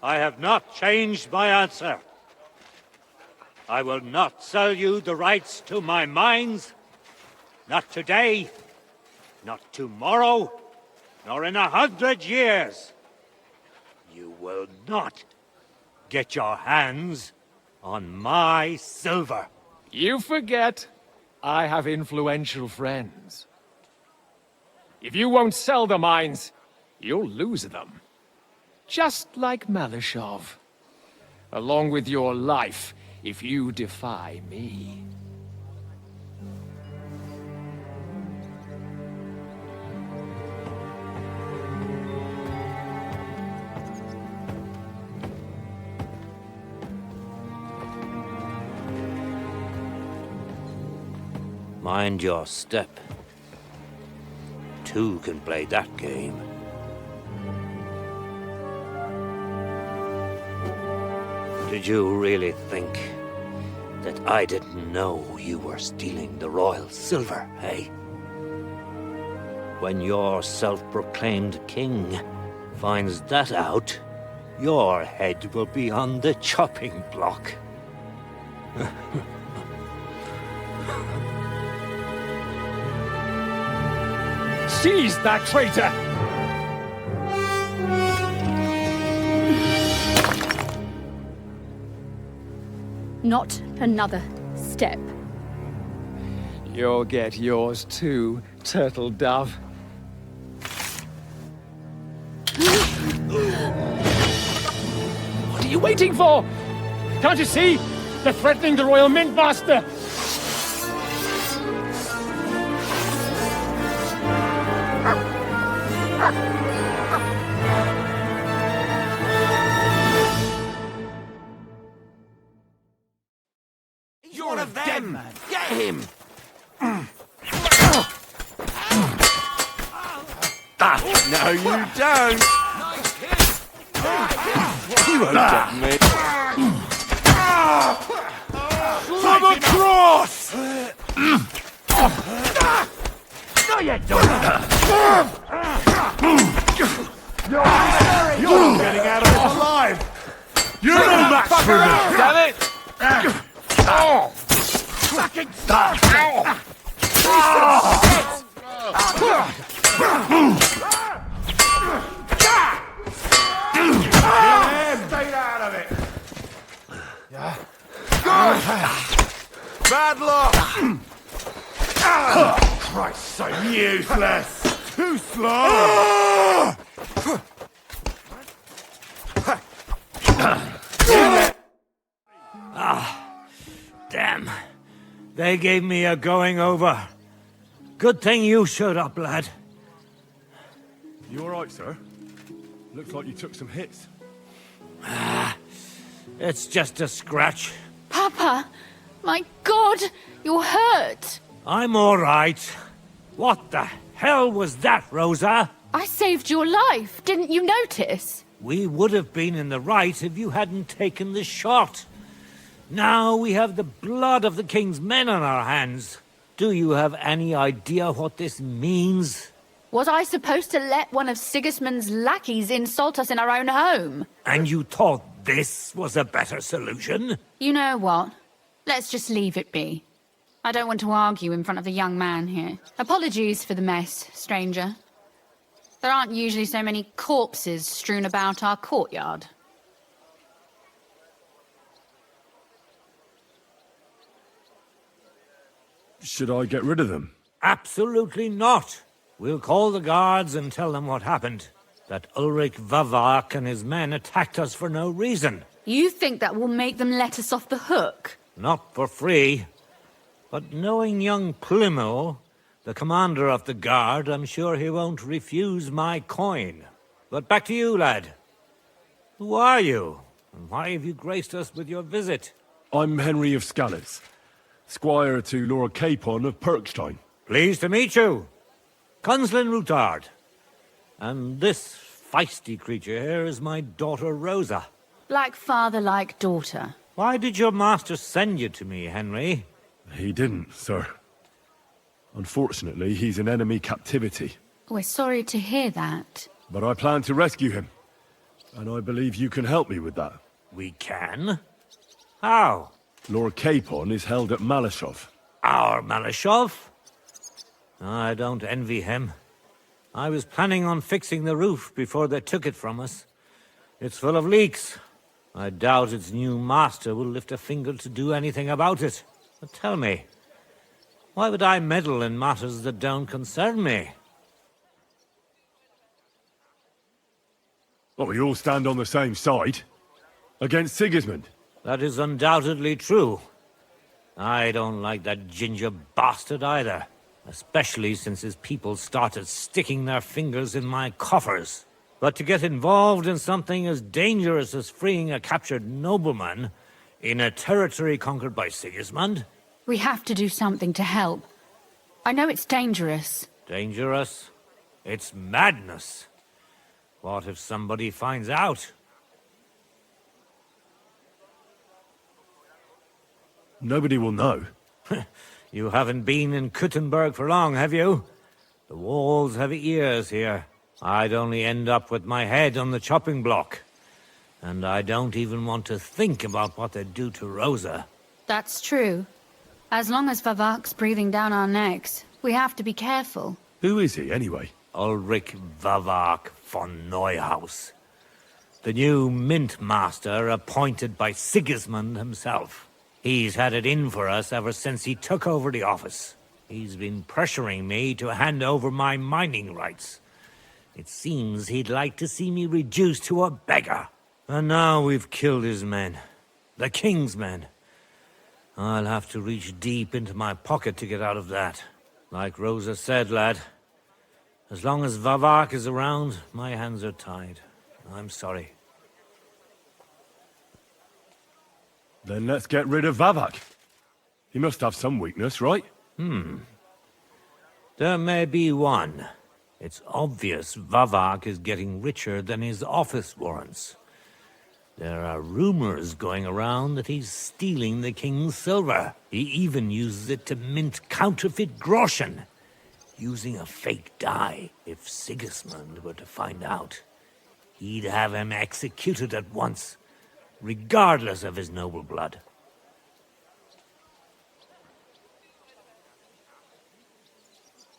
I have not changed my answer. I will not sell you the rights to my mines. Not today, not tomorrow, nor in 100 years. You will not get your hands on my silver. You forget I have influential friends. If you won't sell the mines, you'll lose them. Just like Malishov. Along with your life, if you defy me. Mind your step. Two can play that game. Did you really think that I didn't know you were stealing the royal silver, eh? When your self-proclaimed king finds that out, your head will be on the chopping block. Seize that traitor! Not another step. You'll get yours too, turtle dove. What are you waiting for? Can't you see? They're threatening the Royal Mint Master! You're one of them! Get him! No, you don't! You won't get me! From across! No, you don't! You're not getting out of it alive! You're no match for me! Damn it! Fucking stop! Stay out of it! Yeah? Good! Bad luck! Christ, so useless! Too slow! Damn. They gave me a going over. Good thing you showed up, lad. You alright, sir? Looks like you took some hits. It's just a scratch. Papa! My God! You're hurt! I'm all right. What the hell was that, Rosa? I saved your life. Didn't you notice? We would have been in the right if you hadn't taken the shot. Now we have the blood of the king's men on our hands. Do you have any idea what this means? Was I supposed to let one of Sigismund's lackeys insult us in our own home? And you thought this was a better solution? You know what? Let's just leave it be. I don't want to argue in front of the young man here. Apologies for the mess, stranger. There aren't usually so many corpses strewn about our courtyard. Should I get rid of them? Absolutely not. We'll call the guards and tell them what happened. That Ulrich Vavak and his men attacked us for no reason. You think that will make them let us off the hook? Not for free. But knowing young Plymouth, the commander of the guard, I'm sure he won't refuse my coin. But back to you, lad. Who are you? And why have you graced us with your visit? I'm Henry of Skalitz, squire to Lord Capon of Perkstein. Pleased to meet you. Conslin Routard. And this feisty creature here is my daughter Rosa. Like father, like daughter. Why did your master send you to me, Henry? He didn't, sir. Unfortunately, he's in enemy captivity. We're sorry to hear that. But I plan to rescue him. And I believe you can help me with that. We can? How? Lord Capon is held at Malashov. Our Malashov? I don't envy him. I was planning on fixing the roof before they took it from us. It's full of leaks. I doubt its new master will lift a finger to do anything about it. But tell me, why would I meddle in matters that don't concern me? Oh, we all stand on the same side. Against Sigismund. That is undoubtedly true. I don't like that ginger bastard either. Especially since his people started sticking their fingers in my coffers. But to get involved in something as dangerous as freeing a captured nobleman in a territory conquered by Sigismund? We have to do something to help. I know it's dangerous. Dangerous? It's madness. What if somebody finds out? Nobody will know. You haven't been in Kuttenberg for long, have you? The walls have ears here. I'd only end up with my head on the chopping block. And I don't even want to think about what they'd do to Rosa. That's true. As long as Vavak's breathing down our necks, we have to be careful. Who is he, anyway? Ulrich Vavak von Neuhaus. The new mint master appointed by Sigismund himself. He's had it in for us ever since he took over the office. He's been pressuring me to hand over my mining rights. It seems he'd like to see me reduced to a beggar. And now we've killed his men. The king's men. I'll have to reach deep into my pocket to get out of that. Like Rosa said, lad, as long as Vavak is around, my hands are tied. I'm sorry. Then let's get rid of Vavak. He must have some weakness, right? There may be one. It's obvious Vavak is getting richer than his office warrants. There are rumors going around that he's stealing the king's silver. He even uses it to mint counterfeit groschen, using a fake die. If Sigismund were to find out, he'd have him executed at once, regardless of his noble blood.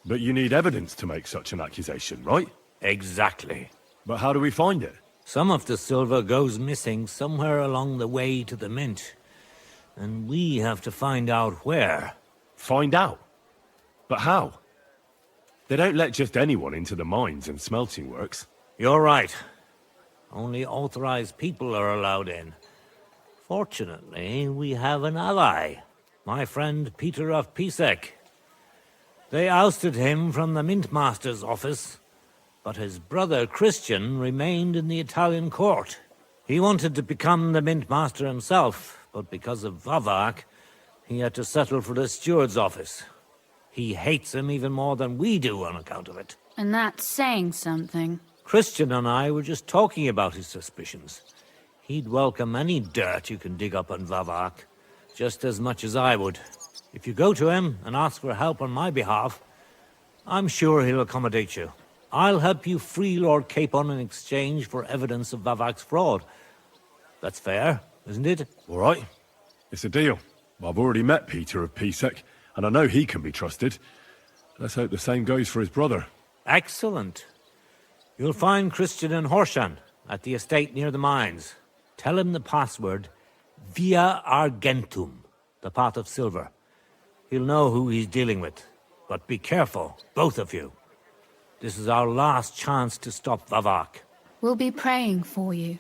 But you need evidence to make such an accusation, right? Exactly. But how do we find it? Some of the silver goes missing somewhere along the way to the mint, and we have to find out where. Find out? But how? They don't let just anyone into the mines and smelting works. You're right. Only authorized people are allowed in. Fortunately, we have an ally. My friend Peter of Pisek. They ousted him from the Mintmaster's office, but his brother Christian remained in the Italian court. He wanted to become the Mintmaster himself, but because of Vavak, he had to settle for the steward's office. He hates him even more than we do on account of it. And that's saying something. Christian and I were just talking about his suspicions. He'd welcome any dirt you can dig up on Vavak, just as much as I would. If you go to him and ask for help on my behalf, I'm sure he'll accommodate you. I'll help you free Lord Capon in exchange for evidence of Vavak's fraud. That's fair, isn't it? All right. It's a deal. I've already met Peter of Pisek, and I know he can be trusted. Let's hope the same goes for his brother. Excellent. You'll find Christian and Horshan at the estate near the mines. Tell him the password, Via Argentum, the path of silver. He'll know who he's dealing with. But be careful, both of you. This is our last chance to stop Vavak. We'll be praying for you.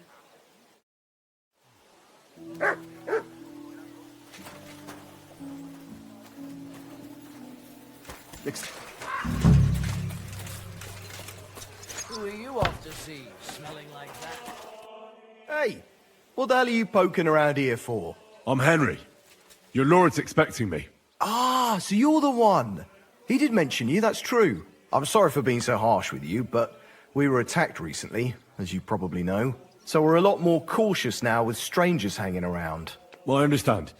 Who are you off to see, smelling like that? Hey, what the hell are you poking around here for? I'm Henry. Your lord's expecting me. Ah, so you're the one. He did mention you, that's true. I'm sorry for being so harsh with you, but we were attacked recently, as you probably know. So we're a lot more cautious now with strangers hanging around. Well, I understand.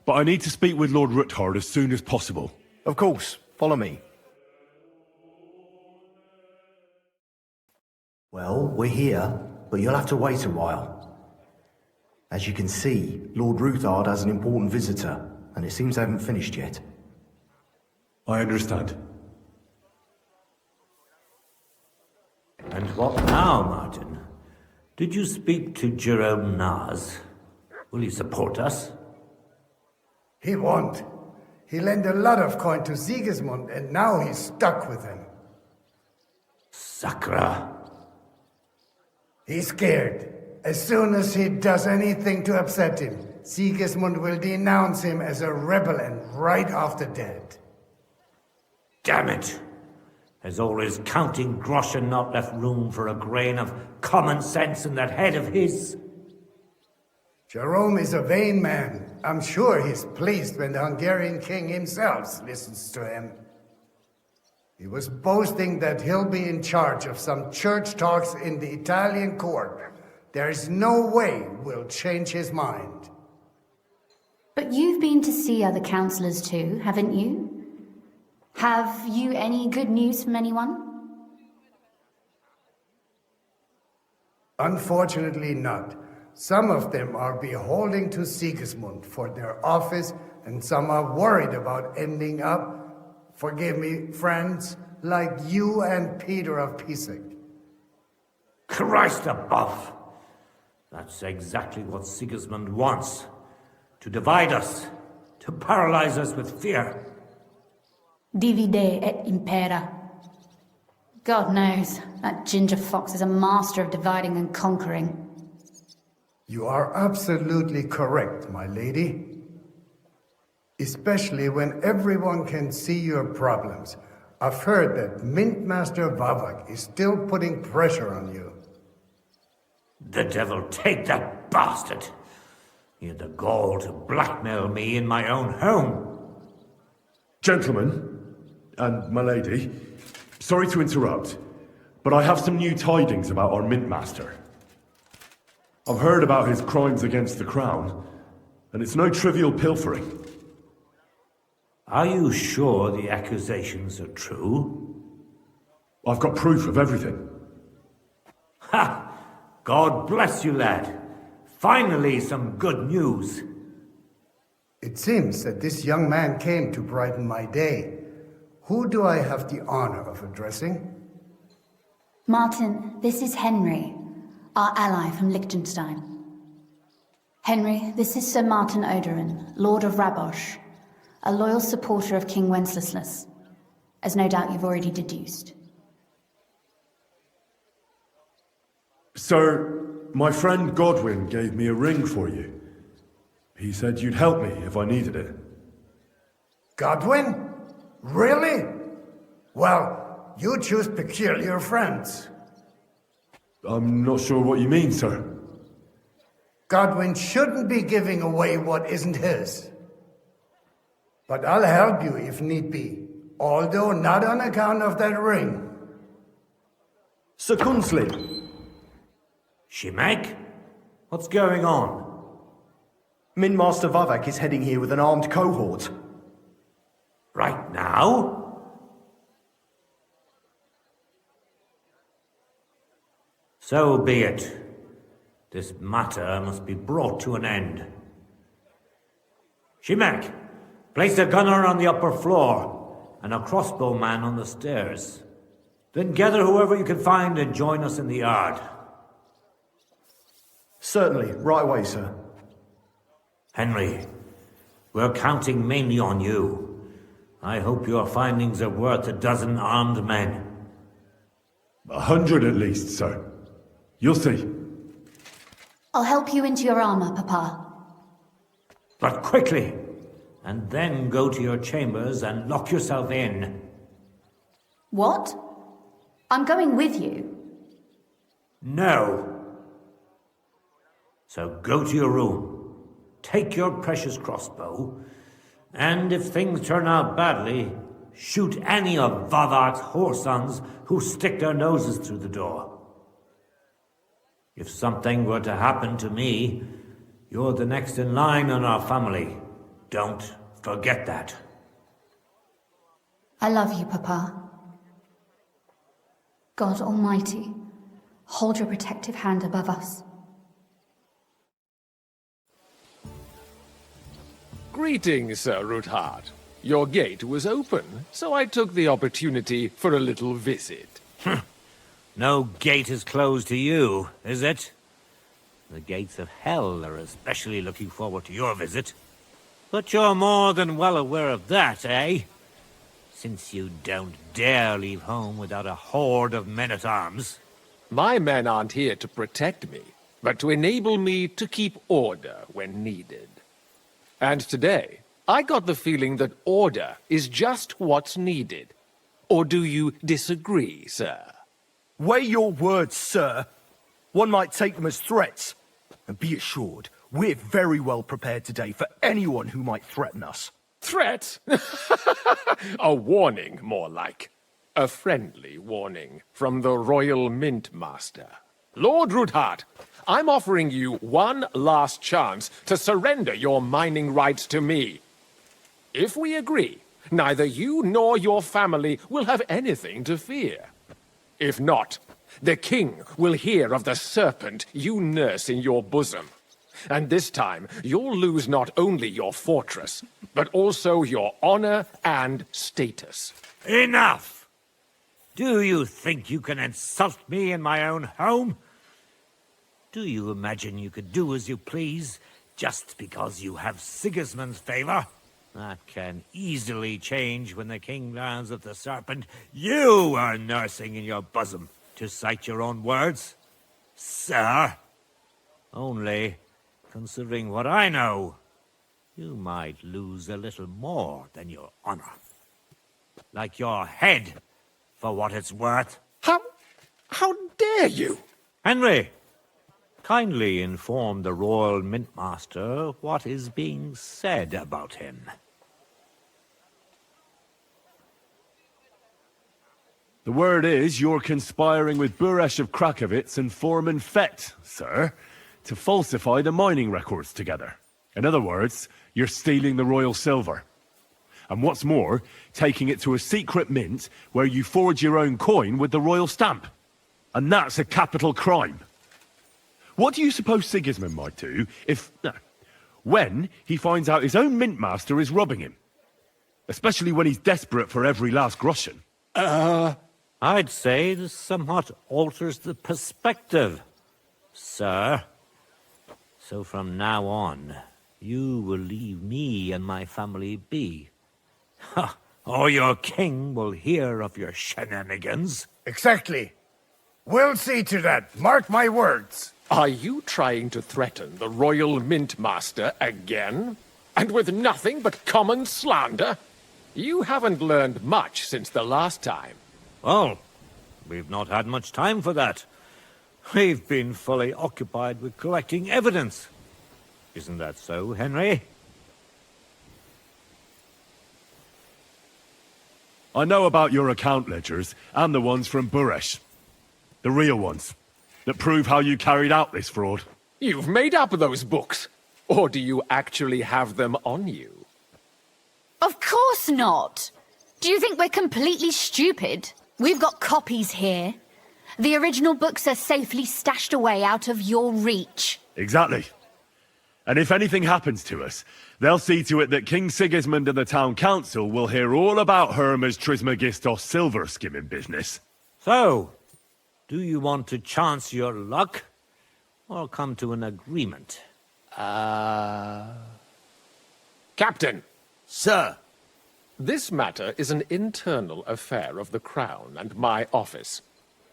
But I need to speak with Lord Ruthard as soon as possible. Of course, follow me. Well, we're here. but you'll have to wait a while. As you can see, Lord Ruthard has an important visitor, and it seems they haven't finished yet. I understand. And what now, Martin? Did you speak to Jerome Naz? Will he support us? He won't. He lent a lot of coin to Sigismund, and now he's stuck with him. Sakra. He's scared. As soon as he does anything to upset him, Sigismund will denounce him as a rebel and right off the dead. Damn it! Has all his counting groschen not left room for a grain of common sense in that head of his? Jerome is a vain man. I'm sure he's pleased when the Hungarian king himself listens to him. He was boasting that he'll be in charge of some church talks in the Italian court. There's no way we'll change his mind. But you've been to see other councillors too, haven't you? Have you any good news from anyone? Unfortunately not. Some of them are beholden to Sigismund for their office, and some are worried about ending up, forgive me, friends, like you and Peter of Pisak. Christ above! That's exactly what Sigismund wants. To divide us, to paralyze us with fear. Divide et impera. God knows, that ginger fox is a master of dividing and conquering. You are absolutely correct, my lady. Especially when everyone can see your problems. I've heard that Mintmaster Vavak is still putting pressure on you. The devil take that bastard! He had the gall to blackmail me in my own home. Gentlemen, and my lady, sorry to interrupt, but I have some new tidings about our Mint Master. I've heard about his crimes against the Crown, and it's no trivial pilfering. Are you sure the accusations are true? I've got proof of everything. Ha! God bless you, lad. Finally, some good news. It seems that this young man came to brighten my day. Who do I have the honor of addressing? Martin, this is Henry, our ally from Liechtenstein. Henry, this is Sir Martin Oderin, Lord of Rabosh, a loyal supporter of King Wenceslas, as no doubt you've already deduced. Sir, my friend Godwin gave me a ring for you. He said you'd help me if I needed it. Godwin? Really? Well, you choose peculiar friends. I'm not sure what you mean, sir. Godwin shouldn't be giving away what isn't his. But I'll help you if need be, although not on account of that ring. Sir Kunsley. Shimek? What's going on? Minmaster Vavak is heading here with an armed cohort. Right now? So be it. This matter must be brought to an end. Shimek, place a gunner on the upper floor and a crossbowman on the stairs. Then gather whoever you can find and join us in the yard. Certainly, right away, sir. Henry, we're counting mainly on you. I hope your findings are worth a dozen armed men. 100 at least, sir. You'll see. I'll help you into your armor, Papa. But quickly, and then go to your chambers and lock yourself in. What? I'm going with you. No. So go to your room, take your precious crossbow, and if things turn out badly, shoot any of Vavak's whoresons who stick their noses through the door. If something were to happen to me, you're the next in line in our family. Don't forget that. I love you, Papa. God Almighty, Hold your protective hand above us. Greetings, Sir Ruthard. Your gate was open, so I took the opportunity for a little visit. No gate is closed to you, is it? The gates of hell are especially looking forward to your visit. But you're more than well aware of that, eh? Since you don't dare leave home without a horde of men-at-arms. My men aren't here to protect me, but to enable me to keep order when needed. And today, I got the feeling that order is just what's needed. Or do you disagree, sir? Weigh your words, sir. One might take them as threats. And be assured, we're very well prepared today for anyone who might threaten us. Threat? A warning, more like. A friendly warning from the Royal Mint Master. Lord Ruthard, I'm offering you one last chance to surrender your mining rights to me. If we agree, neither you nor your family will have anything to fear. If not, the king will hear of the serpent you nurse in your bosom. And this time, you'll lose not only your fortress, but also your honor and status. Enough! Do you think you can insult me in my own home? Do you imagine you could do as you please, just because you have Sigismund's favor? That can easily change when the king learns of the serpent you are nursing in your bosom, to cite your own words, sir. Only, considering what I know, you might lose a little more than your honor. Like your head, for what it's worth. How dare you? Henry, kindly inform the Royal Mintmaster what is being said about him. The word is you're conspiring with Buresh of Krakowitz and Foreman Fett, sir, to falsify the mining records together. In other words, you're stealing the royal silver. And what's more, taking it to a secret mint where you forge your own coin with the royal stamp. And that's a capital crime. What do you suppose Sigismund might do if... when he finds out his own mint master is robbing him? Especially when he's desperate for every last groschen. I'd say this somewhat alters the perspective, sir. So from now on, you will leave me and my family be. Or your king will hear of your shenanigans. Exactly. We'll see to that. Mark my words. Are you trying to threaten the Royal Mint Master again? And with nothing but common slander? You haven't learned much since the last time. Well, we've not had much time for that. We've been fully occupied with collecting evidence. Isn't that so, Henry? I know about your account ledgers and the ones from Buresh. The real ones. That prove how you carried out this fraud. You've made up those books. Or do you actually have them on you? Of course not. Do you think we're completely stupid? We've got copies here. The original books are safely stashed away out of your reach. Exactly. And if anything happens to us, they'll see to it that King Sigismund and the town council will hear all about Herma's Trismegistos silver skimming business. So, do you want to chance your luck, or come to an agreement? Captain! Sir! This matter is an internal affair of the Crown and my office.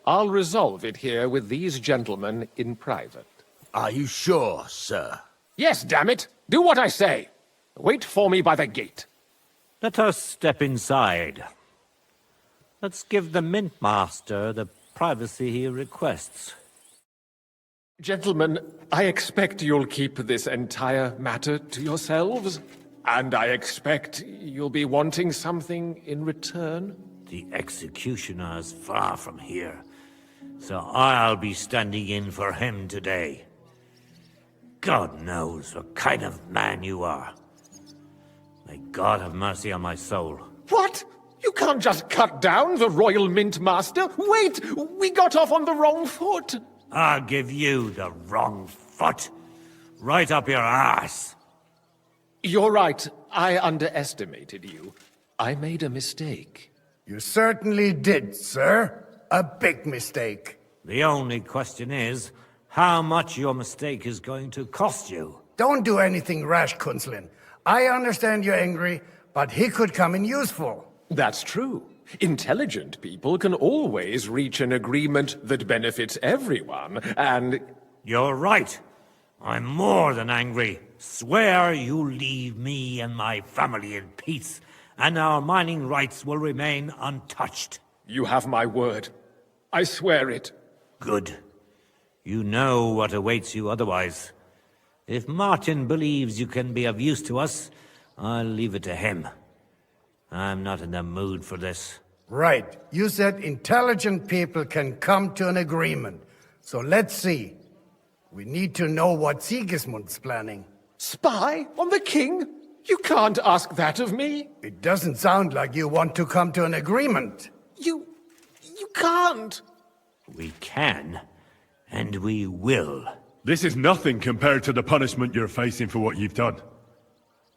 I'll resolve it here with these gentlemen in private. Are you sure, sir? Yes, damn it! Do what I say! Wait for me by the gate. Let us step inside. Let's give the Mint Master the privacy he requests. Gentlemen, I expect you'll keep this entire matter to yourselves. And I expect you'll be wanting something in return. The executioner is far from here, so I'll be standing in for him today. God knows what kind of man you are. May God have mercy on my soul. What? You can't just cut down the Royal Mint Master. Wait! We got off on the wrong foot. I'll give you the wrong foot. Right up your ass. You're right. I underestimated you. I made a mistake. You certainly did, sir. A big mistake. The only question is, how much your mistake is going to cost you. Don't do anything rash, Kunslin. I understand you're angry, but he could come in useful. That's true. Intelligent people can always reach an agreement that benefits everyone, and... You're right. I'm more than angry. Swear you leave me and my family in peace, and our mining rights will remain untouched. You have my word. I swear it. Good. You know what awaits you otherwise. If Martin believes you can be of use to us, I'll leave it to him. I'm not in the mood for this. Right. You said intelligent people can come to an agreement. So let's see. We need to know what Sigismund's planning. Spy on the king? You can't ask that of me. It doesn't sound like you want to come to an agreement. You can't. We can, and we will. This is nothing compared to the punishment you're facing for what you've done.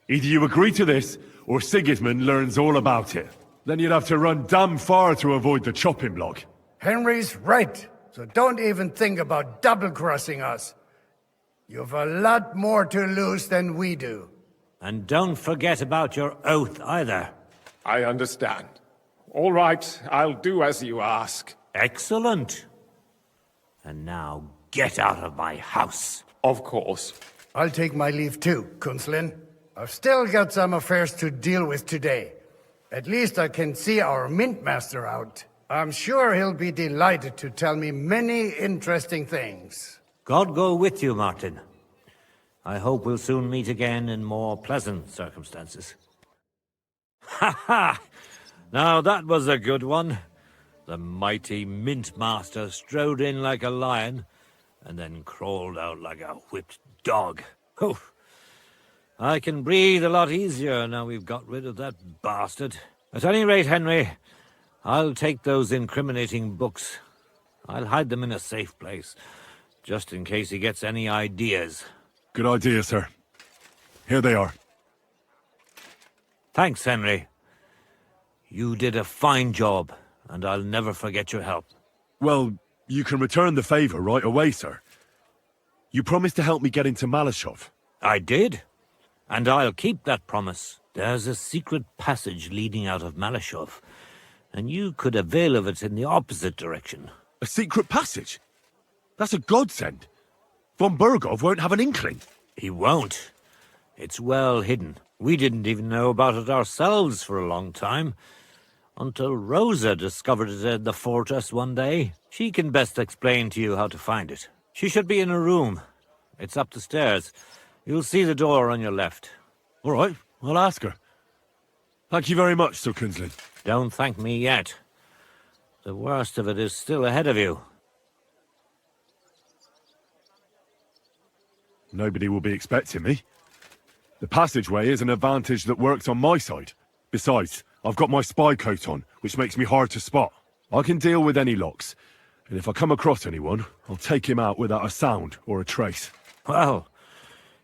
Either you agree to this, or Sigismund learns all about it. Then you'd have to run damn far to avoid the chopping block. Henry's right. So don't even think about double-crossing us. You've a lot more to lose than we do. And don't forget about your oath either. I understand. All right, I'll do as you ask. Excellent. And now get out of my house. Of course. I'll take my leave too, Kunslin. I've still got some affairs to deal with today. At least I can see our Mint Master out. I'm sure he'll be delighted to tell me many interesting things. God go with you, Martin. I hope we'll soon meet again in more pleasant circumstances. Ha ha! Now that was a good one. The mighty Mint Master strode in like a lion, and then crawled out like a whipped dog. Oof. I can breathe a lot easier now we've got rid of that bastard. At any rate, Henry, I'll take those incriminating books. I'll hide them in a safe place, just in case he gets any ideas. Good idea, sir. Here they are. Thanks, Henry. You did a fine job, and I'll never forget your help. Well, you can return the favor right away, sir. You promised to help me get into Malashov. I did, and I'll keep that promise. There's a secret passage leading out of Malashov, and you could avail of it in the opposite direction. A secret passage? That's a godsend. Von Burgov won't have an inkling. He won't. It's well hidden. We didn't even know about it ourselves for a long time, until Rosa discovered it in the fortress one day. She can best explain to you how to find it. She should be in a room. It's up the stairs. You'll see the door on your left. All right, I'll ask her. Thank you very much, Sir Kunslin. Don't thank me yet. The worst of it is still ahead of you. Nobody will be expecting me. The passageway is an advantage that works on my side. Besides, I've got my spy coat on, which makes me hard to spot. I can deal with any locks, and if I come across anyone, I'll take him out without a sound or a trace. Well,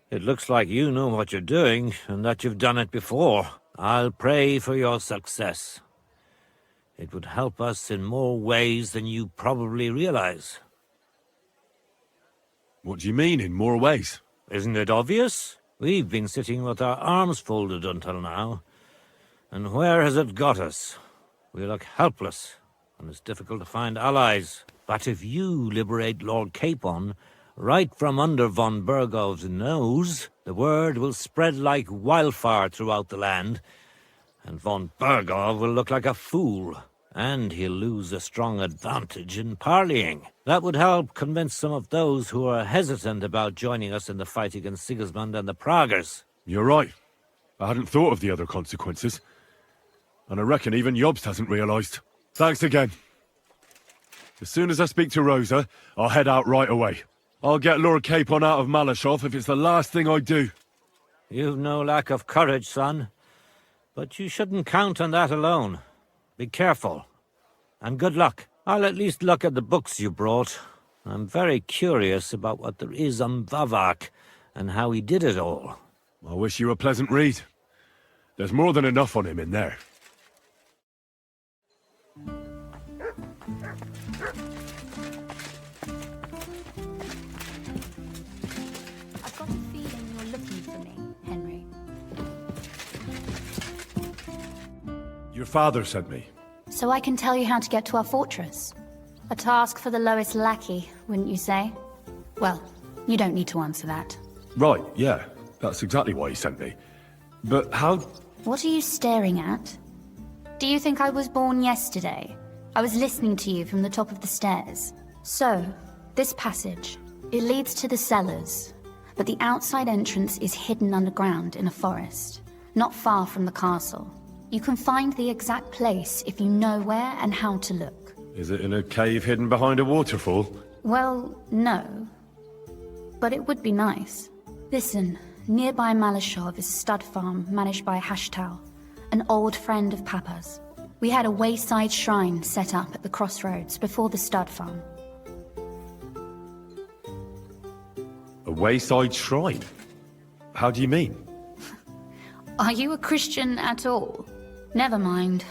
it looks like you know what you're doing, and that you've done it before. I'll pray for your success. It would help us in more ways than you probably realize. What do you mean, in more ways? Isn't it obvious? We've been sitting with our arms folded until now. And where has it got us? We look helpless, and it's difficult to find allies. But if you liberate Lord Capon, right from under von Burgov's nose, the word will spread like wildfire throughout the land, and von Burgov will look like a fool, and he'll lose a strong advantage in parleying. That would help convince some of those who are hesitant about joining us in the fight against Sigismund and the Praguers. You're right. I hadn't thought of the other consequences. And I reckon even Jobst hasn't realized. Thanks again. As soon as I speak to Rosa, I'll head out right away. I'll get Lord Capon out of Malashov if it's the last thing I do. You've no lack of courage, son. But you shouldn't count on that alone. Be careful. And good luck. I'll at least look at the books you brought. I'm very curious about what there is on Vavak, and how he did it all. I wish you a pleasant read. There's more than enough on him in there. I've got a feeling you're looking for me, Henry. Your father sent me. So I can tell you how to get to our fortress. A task for the lowest lackey, wouldn't you say? Well, you don't need to answer that. Right, yeah. That's exactly why he sent me. But how... What are you staring at? Do you think I was born yesterday? I was listening to you from the top of the stairs. So, this passage, it leads to the cellars, but the outside entrance is hidden underground in a forest, not far from the castle. You can find the exact place if you know where and how to look. Is it in a cave hidden behind a waterfall? Well, no. But it would be nice. Listen, nearby Malashov is a stud farm managed by Hashtal, an old friend of Papa's. We had a wayside shrine set up at the crossroads before the stud farm. A wayside shrine? How do you mean? Are you a Christian at all? Never mind.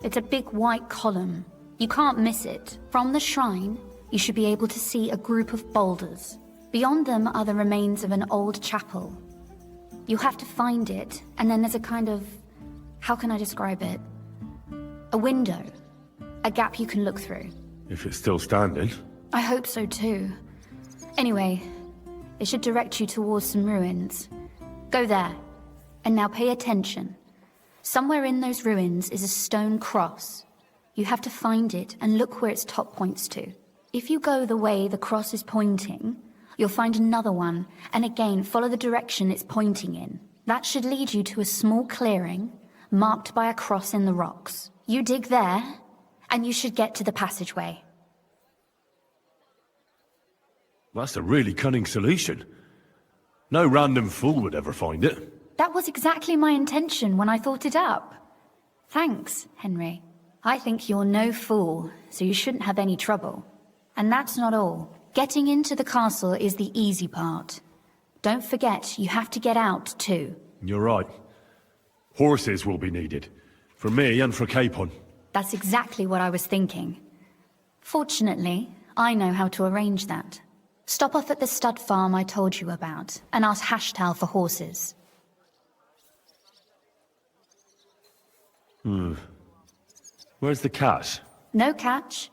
It's a big white column. You can't miss it. From the shrine, you should be able to see a group of boulders. Beyond them are the remains of an old chapel. You have to find it, and then there's a kind of... how can I describe it? A window. A gap you can look through. If it's still standing. I hope so too. Anyway, it should direct you towards some ruins. Go there. And now pay attention. Somewhere in those ruins is a stone cross. You have to find it and look where its top points to. If you go the way the cross is pointing, you'll find another one, and again follow the direction it's pointing in. That should lead you to a small clearing, marked by a cross in the rocks. You dig there, and you should get to the passageway. That's a really cunning solution. No random fool would ever find it. That was exactly my intention when I thought it up. Thanks, Henry. I think you're no fool, so you shouldn't have any trouble. And that's not all. Getting into the castle is the easy part. Don't forget, you have to get out, too. You're right. Horses will be needed. For me and for Capon. That's exactly what I was thinking. Fortunately, I know how to arrange that. Stop off at the stud farm I told you about, and ask Hashtal for horses. Where's the catch? No catch.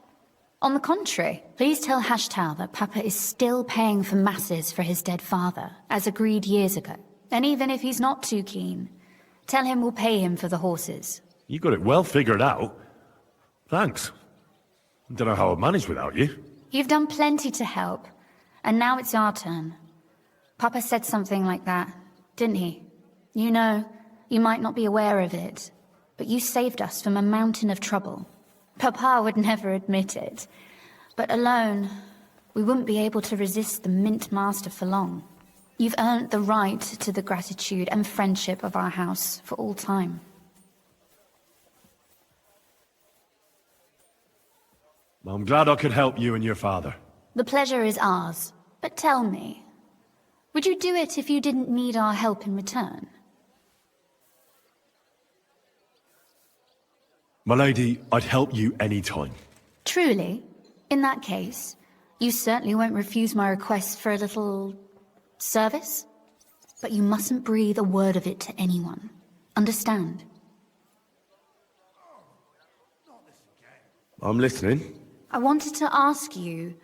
On the contrary, please tell Hashtal that Papa is still paying for masses for his dead father, as agreed years ago. And even if he's not too keen, tell him we'll pay him for the horses. You got it well figured out. Thanks. Don't know how I'd manage without you. You've done plenty to help, and now it's our turn. Papa said something like that, didn't he? You know, you might not be aware of it, but you saved us from a mountain of trouble. Papa would never admit it, but alone, we wouldn't be able to resist the Mint Master for long. You've earned the right to the gratitude and friendship of our house for all time. I'm glad I could help you and your father. The pleasure is ours. But tell me, would you do it if you didn't need our help in return? My lady, I'd help you any time. Truly? In that case, you certainly won't refuse my request for a little... service? But you mustn't breathe a word of it to anyone. Understand? I'm listening. I wanted to ask you,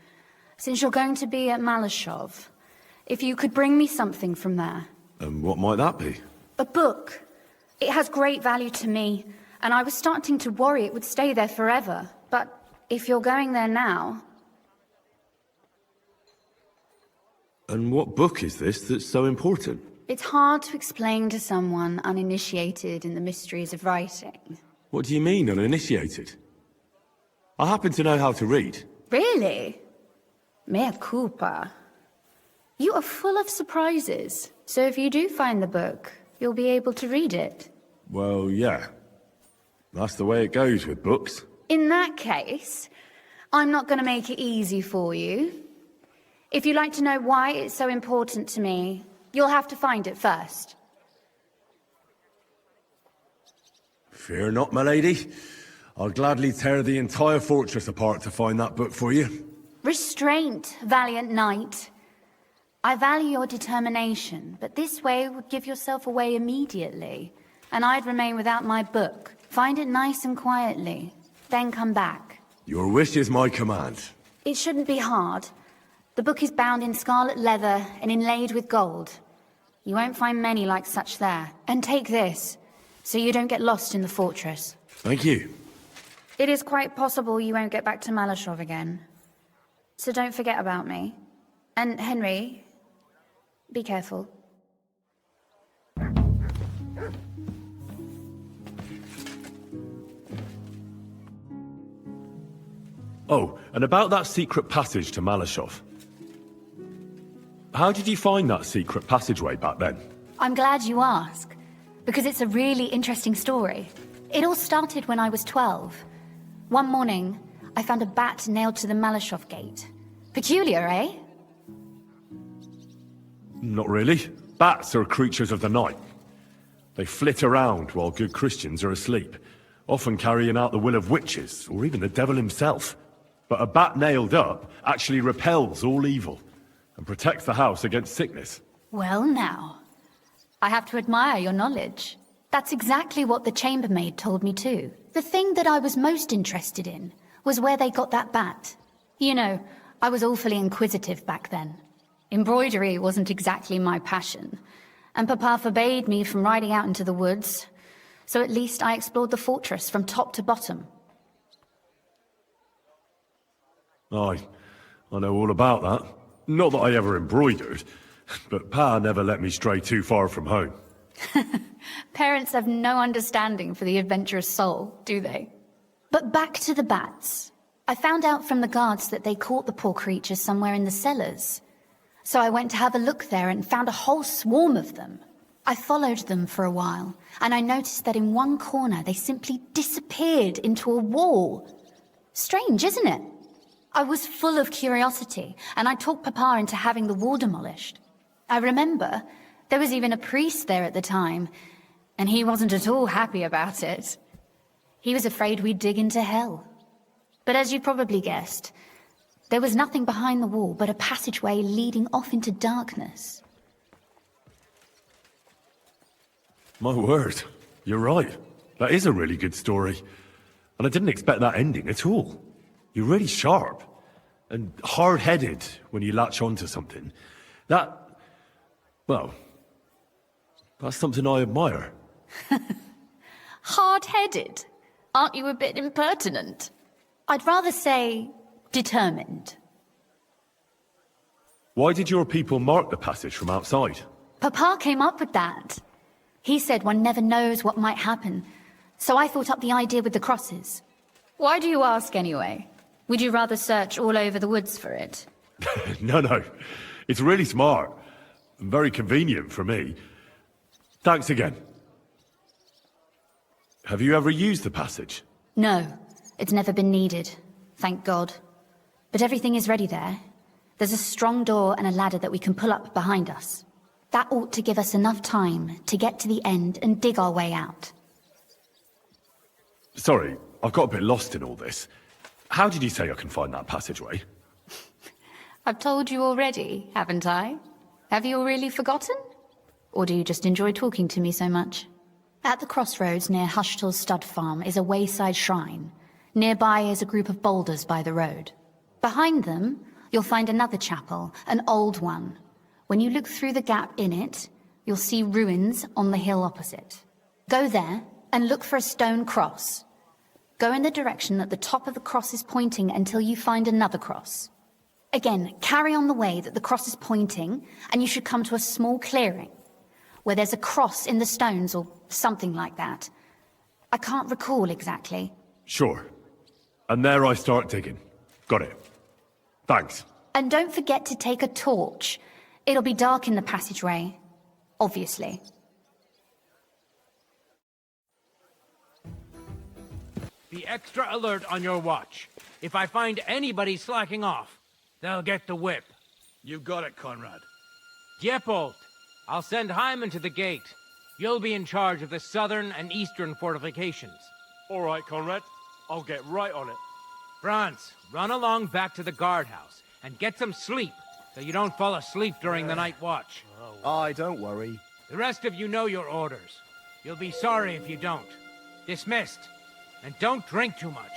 since you're going to be at Malashov, if you could bring me something from there. And what might that be? A book. It has great value to me, and I was starting to worry it would stay there forever. But if you're going there now... And what book is this that's so important? It's hard to explain to someone uninitiated in the mysteries of writing. What do you mean, uninitiated? I happen to know how to read. Really? Mea culpa. You are full of surprises. So if you do find the book, you'll be able to read it. Well, yeah. That's the way it goes with books. In that case, I'm not going to make it easy for you. If you'd like to know why it's so important to me, you'll have to find it first. Fear not, my lady. I'll gladly tear the entire fortress apart to find that book for you. Restraint, valiant knight. I value your determination, but this way would give yourself away immediately, and I'd remain without my book. Find it nice and quietly, then come back. Your wish is my command. It shouldn't be hard. The book is bound in scarlet leather and inlaid with gold. You won't find many like such there. And take this, so you don't get lost in the fortress. Thank you. It is quite possible you won't get back to Malashov again. So don't forget about me. And Henry, be careful. Oh, and about that secret passage to Malashov. How did you find that secret passageway back then? I'm glad you ask, because it's a really interesting story. It all started when I was 12. One morning, I found a bat nailed to the Malashov gate. Peculiar, eh? Not really. Bats are creatures of the night. They flit around while good Christians are asleep, often carrying out the will of witches, or even the devil himself. But a bat nailed up actually repels all evil, and protects the house against sickness. Well now, I have to admire your knowledge. That's exactly what the chambermaid told me too. The thing that I was most interested in was where they got that bat. You know, I was awfully inquisitive back then. Embroidery wasn't exactly my passion, and Papa forbade me from riding out into the woods, so at least I explored the fortress from top to bottom. I know all about that. Not that I ever embroidered, but Pa never let me stray too far from home. Parents have no understanding for the adventurous soul, do they? But back to the bats. I found out from the guards that they caught the poor creatures somewhere in the cellars. So I went to have a look there and found a whole swarm of them. I followed them for a while, and I noticed that in one corner they simply disappeared into a wall. Strange, isn't it? I was full of curiosity, and I talked Papa into having the wall demolished. I remember there was even a priest there at the time, and he wasn't at all happy about it. He was afraid we'd dig into hell. But as you probably guessed, there was nothing behind the wall but a passageway leading off into darkness. My word, you're right. That is a really good story. And I didn't expect that ending at all. You're really sharp and hard-headed when you latch onto something. Well, that's something I admire. Hard-headed? Aren't you a bit impertinent? I'd rather say determined. Why did your people mark the passage from outside? Papa came up with that. He said one never knows what might happen, so I thought up the idea with the crosses. Why do you ask anyway? Would you rather search all over the woods for it? No. It's really smart. And very convenient for me. Thanks again. Have you ever used the passage? No, it's never been needed. Thank God. But everything is ready there. There's a strong door and a ladder that we can pull up behind us. That ought to give us enough time to get to the end and dig our way out. Sorry, I've got a bit lost in all this. How did you say I can find that passageway? I've told you already, haven't I? Have you really forgotten? Or do you just enjoy talking to me so much? At the crossroads near Hushtal's stud farm is a wayside shrine. Nearby is a group of boulders by the road. Behind them, you'll find another chapel, an old one. When you look through the gap in it, you'll see ruins on the hill opposite. Go there and look for a stone cross. Go in the direction that the top of the cross is pointing until you find another cross. Again, carry on the way that the cross is pointing, and you should come to a small clearing, where there's a cross in the stones or something like that. I can't recall exactly. Sure. And there I start digging. Got it. Thanks. And don't forget to take a torch. It'll be dark in the passageway, obviously. Be extra alert on your watch. If I find anybody slacking off, they'll get the whip. You got it, Conrad. Diepold, I'll send Hyman to the gate. You'll be in charge of the southern and eastern fortifications. All right, Conrad. I'll get right on it. Franz, run along back to the guardhouse and get some sleep so you don't fall asleep during the night watch. Aye, don't worry. The rest of you know your orders. You'll be sorry if you don't. Dismissed. And don't drink too much.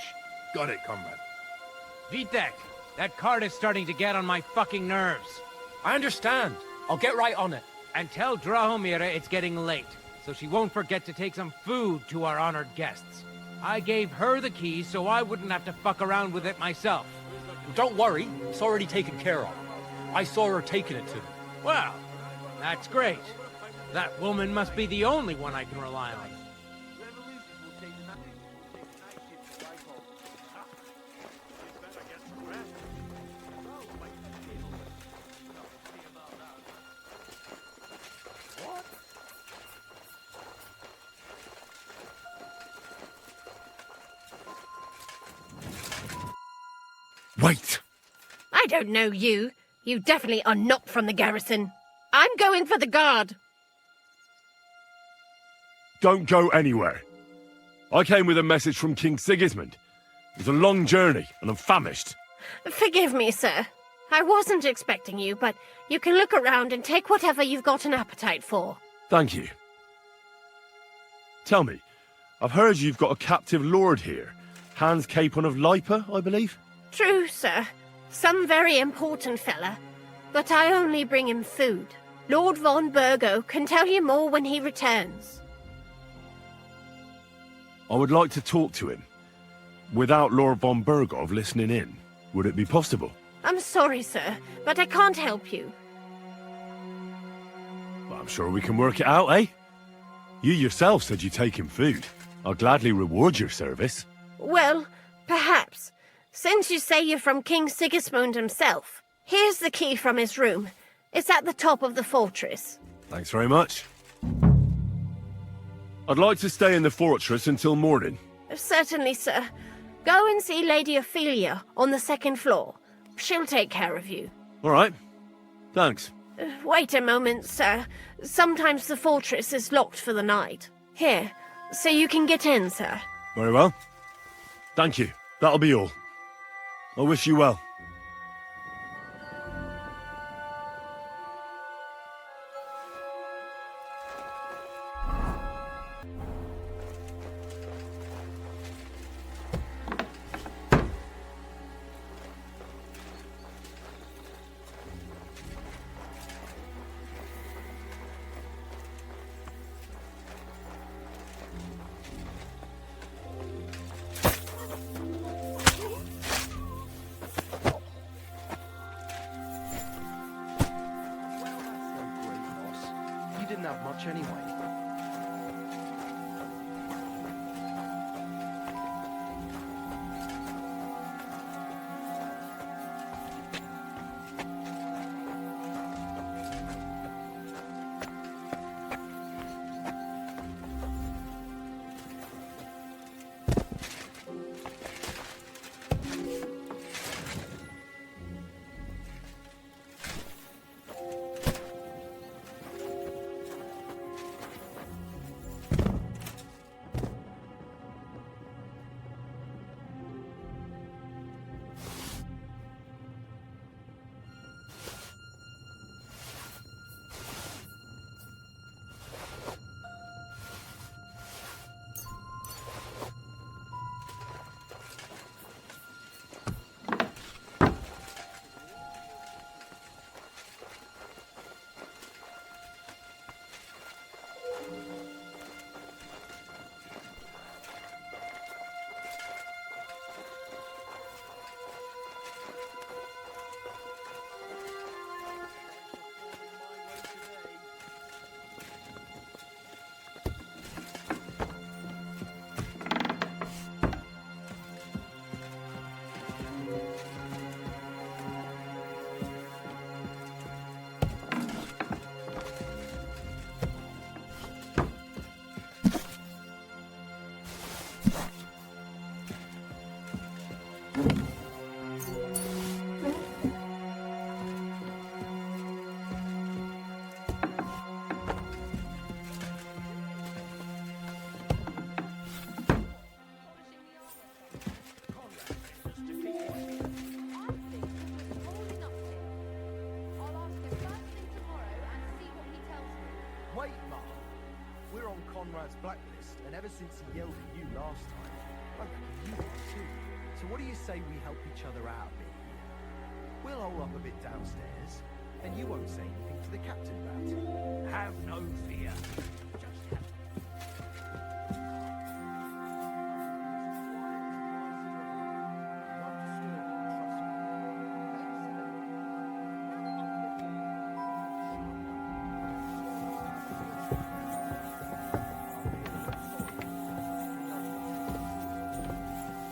Got it, comrade. Vitek, that cart is starting to get on my fucking nerves. I understand. I'll get right on it. And tell Drahomira it's getting late, so she won't forget to take some food to our honored guests. I gave her the keys so I wouldn't have to fuck around with it myself. Don't worry, it's already taken care of. I saw her taking it to them. Well, that's great. That woman must be the only one I can rely on. Wait! I don't know you. You definitely are not from the garrison. I'm going for the guard. Don't go anywhere. I came with a message from King Sigismund. It was a long journey, and I'm famished. Forgive me, sir. I wasn't expecting you, but you can look around and take whatever you've got an appetite for. Thank you. Tell me, I've heard you've got a captive lord here. Hans Capon of Lipa, I believe? True, sir. Some very important fella. But I only bring him food. Lord von Burgo can tell you more when he returns. I would like to talk to him. Without Lord von Burgov listening in. Would it be possible? I'm sorry, sir, but I can't help you. Well, I'm sure we can work it out, eh? You yourself said you'd take him food. I'll gladly reward your service. Well, perhaps. Since you say you're from King Sigismund himself, here's the key from his room. It's at the top of the fortress. Thanks very much. I'd like to stay in the fortress until morning. Certainly, sir. Go and see Lady Ophelia on the second floor. She'll take care of you. All right. Thanks. Wait a moment, sir. Sometimes the fortress is locked for the night. Here, so you can get in, sir. Very well. Thank you. That'll be all. I wish you well. You didn't have much anyway. blacklist, and ever since he yelled at you last time, I reckon you are too. So what do you say we help each other out a bit here? We'll hole up a bit downstairs, and you won't say anything to the captain about it. Have no fear. Just have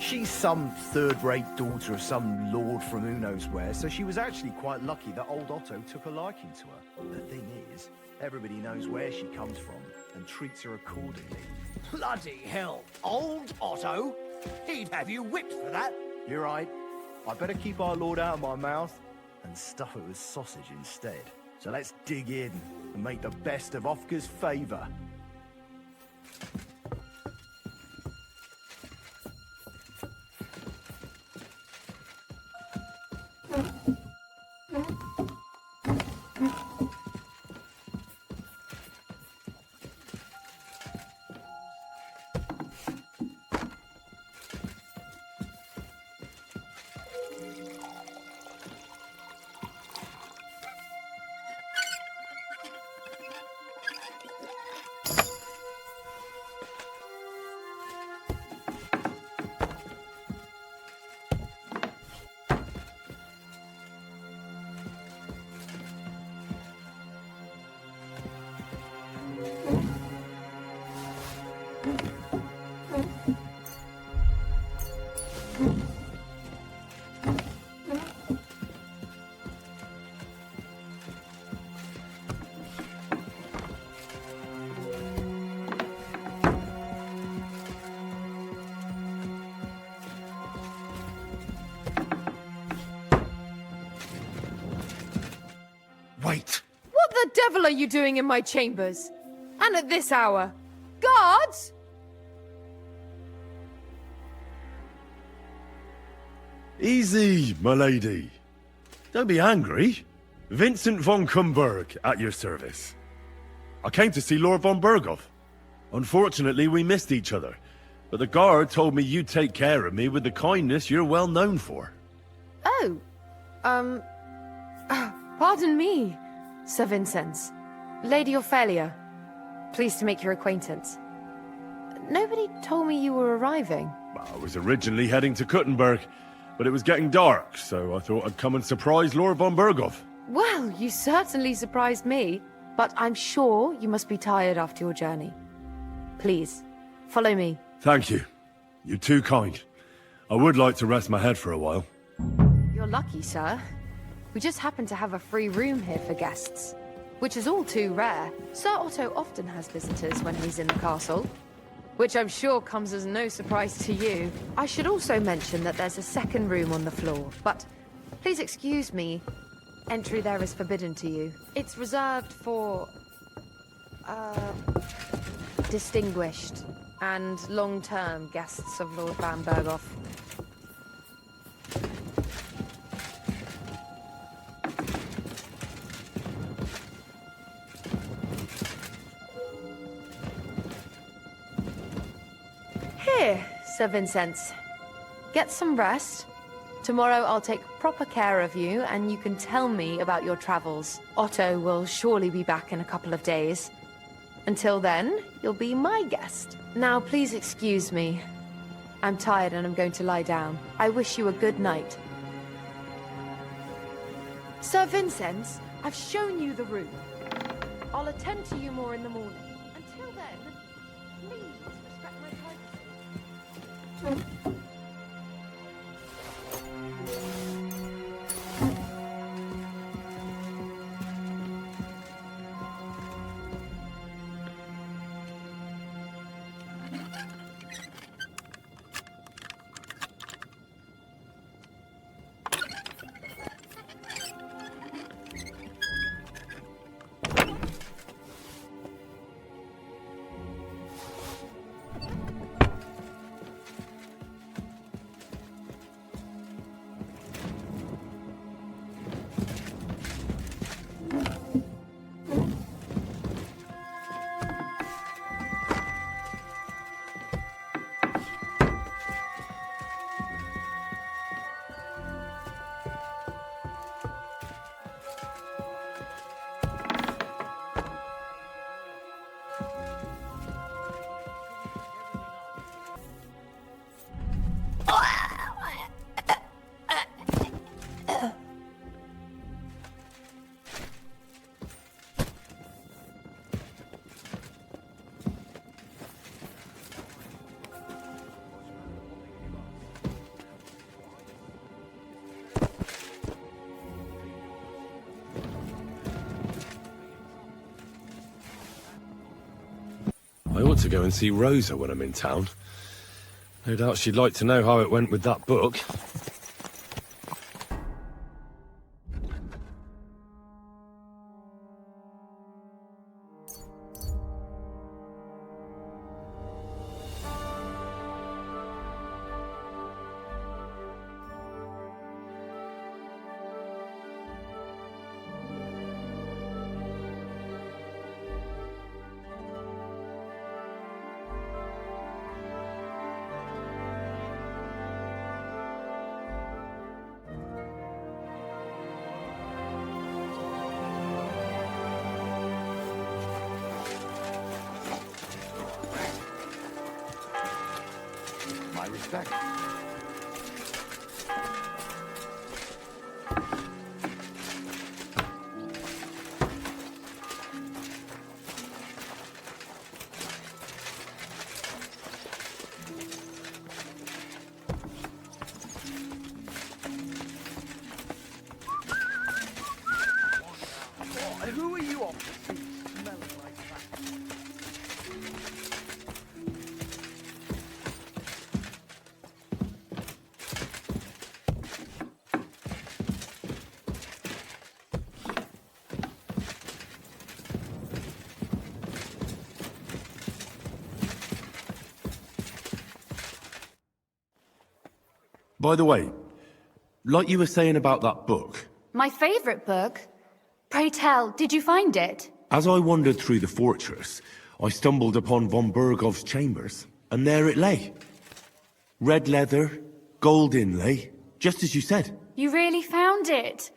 She's some third-rate daughter of some lord from who knows where, so she was actually quite lucky that old Otto took a liking to her. The thing is, everybody knows where she comes from and treats her accordingly. bloody hell. Old Otto? He'd have you whipped for that. You're right. I better keep our lord out of my mouth and stuff it with sausage instead. So let's dig in and make the best of Ofka's favour. Wait! What the devil are you doing in my chambers? And at this hour? Guards! Easy, my lady. Don't be angry. Vincent von Kumberg at your service. I came to see Lord von Berghoff. Unfortunately, we missed each other, but the guard told me you'd take care of me with the kindness you're well known for. Oh, pardon me, Sir Vincenz. Lady Ophelia, pleased to make your acquaintance. Nobody told me you were arriving. I was originally heading to Kuttenberg, but it was getting dark, so I thought I'd come and surprise Lord von Berghoff. Well, you certainly surprised me, but I'm sure you must be tired after your journey. Please, follow me. Thank you. You're too kind. I would like to rest my head for a while. You're lucky, sir. We just happen to have a free room here for guests, which is all too rare. Sir Otto often has visitors when he's in the castle, which I'm sure comes as no surprise to you. I should also mention that there's a second room on the floor, but please excuse me. Entry there is forbidden to you. It's reserved for, distinguished and long-term guests of Lord van Berghoff. Here, Sir Vincenz. Get some rest. Tomorrow I'll take proper care of you, and you can tell me about your travels. Otto will surely be back in a couple of days. Until then, you'll be my guest. Now, please excuse me. I'm tired and I'm going to lie down. I wish you a good night. Sir Vincenz, I've shown you the room. I'll attend to you more in the morning. Until then, please respect my privacy. I ought to go and see Rosa when I'm in town. No doubt she'd like to know how it went with that book. My respect. Who are you off to see smelling like that? By the way, like you were saying about that book, My favourite book? Pray tell, did you find it? as I wandered through the fortress, I stumbled upon von Bergov's chambers, and there it lay. Red leather, gold inlay, just as you said. You really found it.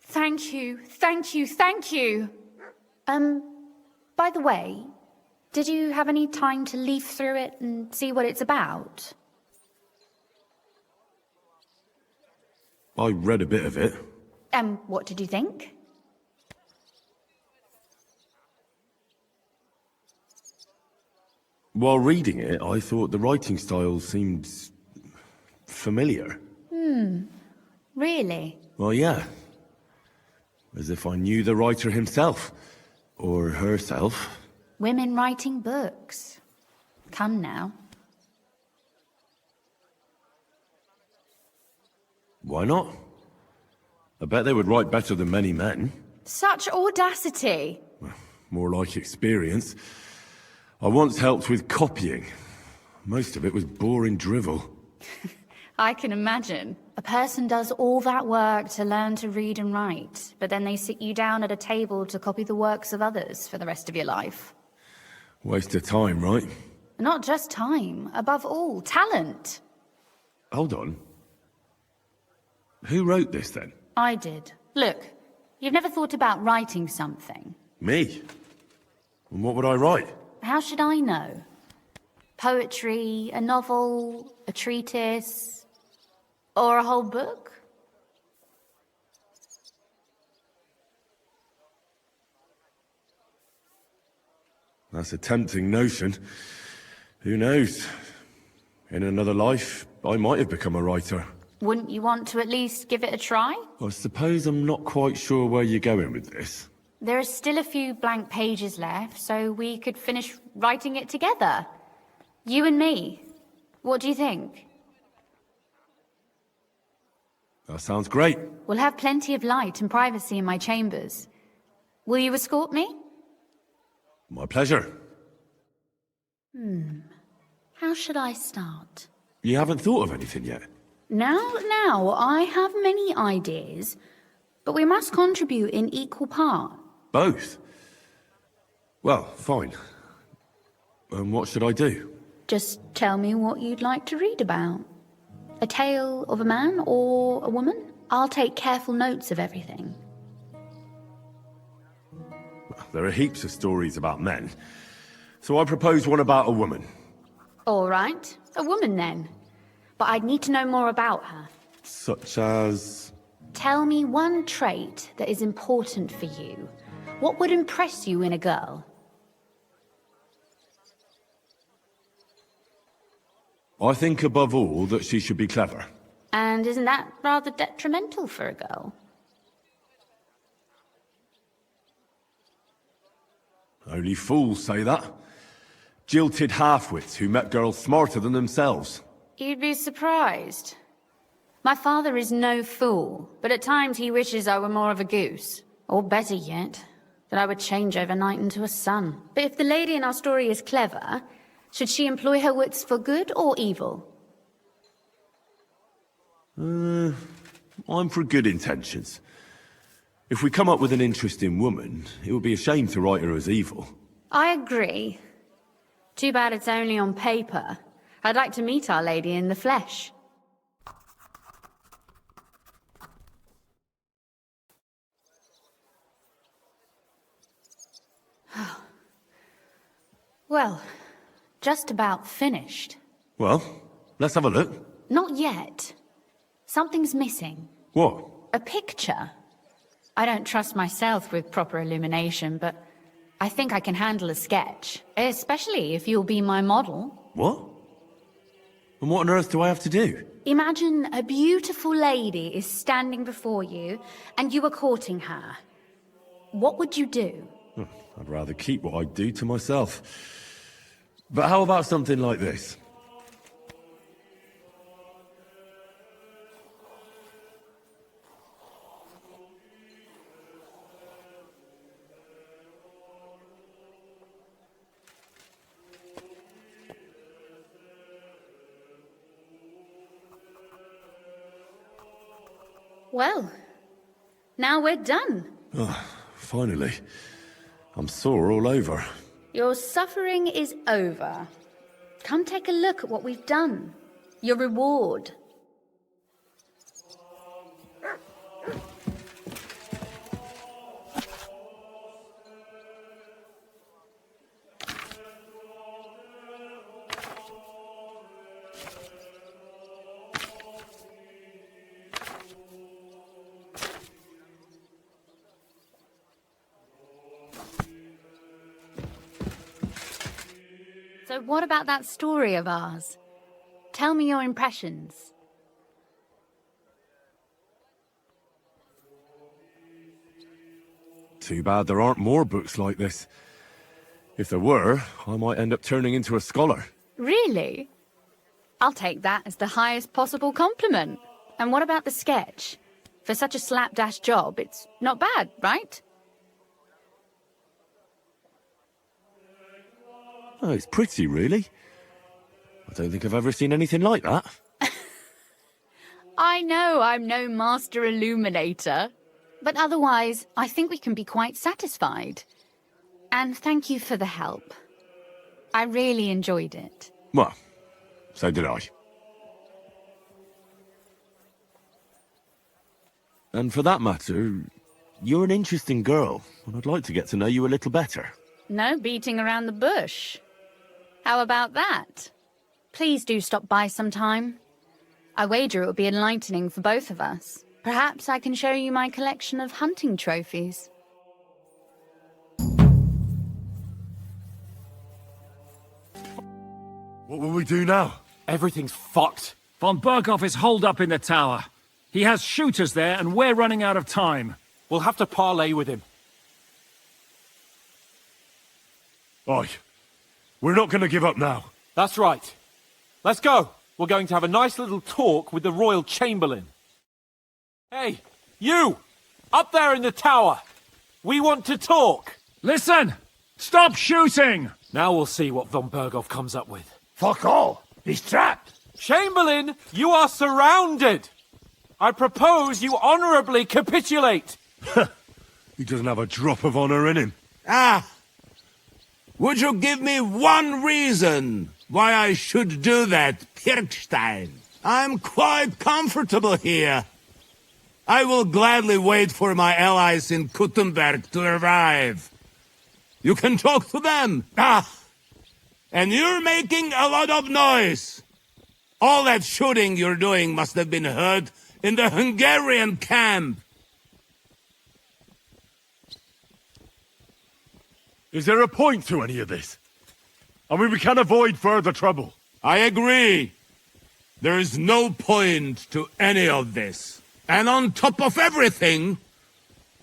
Thank you, thank you, thank you. By the way, did you have any time to leaf through it and see what it's about? I read a bit of it. What did you think? While reading it, I thought the writing style seemed familiar. Really? Well, yeah. As if I knew the writer himself. Or herself. Women writing books. Come now. Why not? I bet they would write better than many men. Such audacity. More like experience. I once helped with copying. Most of it was boring drivel. I can imagine. A person does all that work to learn to read and write, but then they sit you down at a table to copy the works of others for the rest of your life. Waste of time, right? Not just time, above all, talent. Hold on. Who wrote this, then? I did. Look, you've never thought about writing something. Me? And what would I write? How should I know? Poetry, a novel, a treatise, or a whole book? That's a tempting notion. Who knows? In another life, I might have become a writer. Wouldn't you want to at least give it a try? I suppose I'm not quite sure where you're going with this. There are still a few blank pages left, so we could finish writing it together. You and me. What do you think? That sounds great. We'll have plenty of light and privacy in my chambers. Will you escort me? My pleasure. How should I start? You haven't thought of anything yet? Now, I have many ideas, but we must contribute in equal part. Both? Well, fine. And what should I do? Just tell me what you'd like to read about. A tale of a man or a woman? I'll take careful notes of everything. There are heaps of stories about men. So I propose one about a woman. All right, a woman then. But I'd need to know more about her. Such as... Tell me one trait that is important for you. What would impress you in a girl? I think above all that she should be clever. And isn't that rather detrimental for a girl? Only fools say that. Jilted half-wits who met girls smarter than themselves. You'd be surprised. My father is no fool, but at times he wishes I were more of a goose. Or better yet, that I would change overnight into a sun. But if the lady in our story is clever, should she employ her wits for good or evil? I'm for good intentions. If we come up with an interesting woman, it would be a shame to write her as evil. I agree. Too bad it's only on paper. I'd like to meet Our Lady in the flesh. Well, just about finished. Well, let's have a look. Not yet. Something's missing. What? A picture. I don't trust myself with proper illumination, but I think I can handle a sketch. Especially if you'll be my model. What? And what on earth do I have to do? Imagine a beautiful lady is standing before you, and you are courting her. What would you do? I'd rather keep what I do to myself. But how about something like this? Well, now we're done. Oh, finally. I'm sore all over. Your suffering is over. Come take a look at what we've done. Your reward. So what about that story of ours? Tell me your impressions. Too bad there aren't more books like this. If there were, I might end up turning into a scholar. Really? I'll take that as the highest possible compliment. And what about the sketch? For such a slapdash job, it's not bad, right? Oh, it's pretty, really. I don't think I've ever seen anything like that. I know I'm no master illuminator, but otherwise, I think we can be quite satisfied. And thank you for the help. I really enjoyed it. Well, so did I. And for that matter, you're an interesting girl, and I'd like to get to know you a little better. No beating around the bush. How about that? Please do stop by sometime. I wager it will be enlightening for both of us. Perhaps I can show you my collection of hunting trophies. What will we do now? Everything's fucked. Von Berghoff is holed up in the tower. He has shooters there, and we're running out of time. We'll have to parley with him. Oi. We're not going to give up now. That's right. Let's go. We're going to have a nice little talk with the Royal Chamberlain. Hey, you! Up there in the tower! We want to talk! Listen! Stop shooting! Now we'll see what Von Berghoff comes up with. Fuck all! He's trapped! Chamberlain, you are surrounded! I propose you honorably capitulate! He doesn't have a drop of honor in him. Ah! Would you give me one reason why I should do that, Pirkstein? I'm quite comfortable here. I will gladly wait for my allies in Kuttenberg to arrive. You can talk to them. Ah! And you're making a lot of noise. All that shooting you're doing must have been heard in the Hungarian camp. Is there a point to any of this? I mean, we can avoid further trouble. I agree. There is no point to any of this. And on top of everything,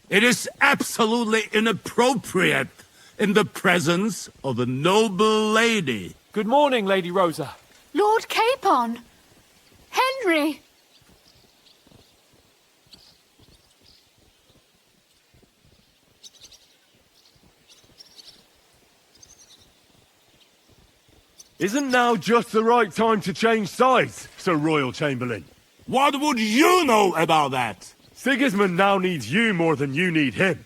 it is absolutely inappropriate in the presence of a noble lady. Good morning, Lady Rosa. Lord Capon! Henry! Isn't now just the right time to change sides, Sir Royal Chamberlain? What would you know about that? Sigismund now needs you more than you need him.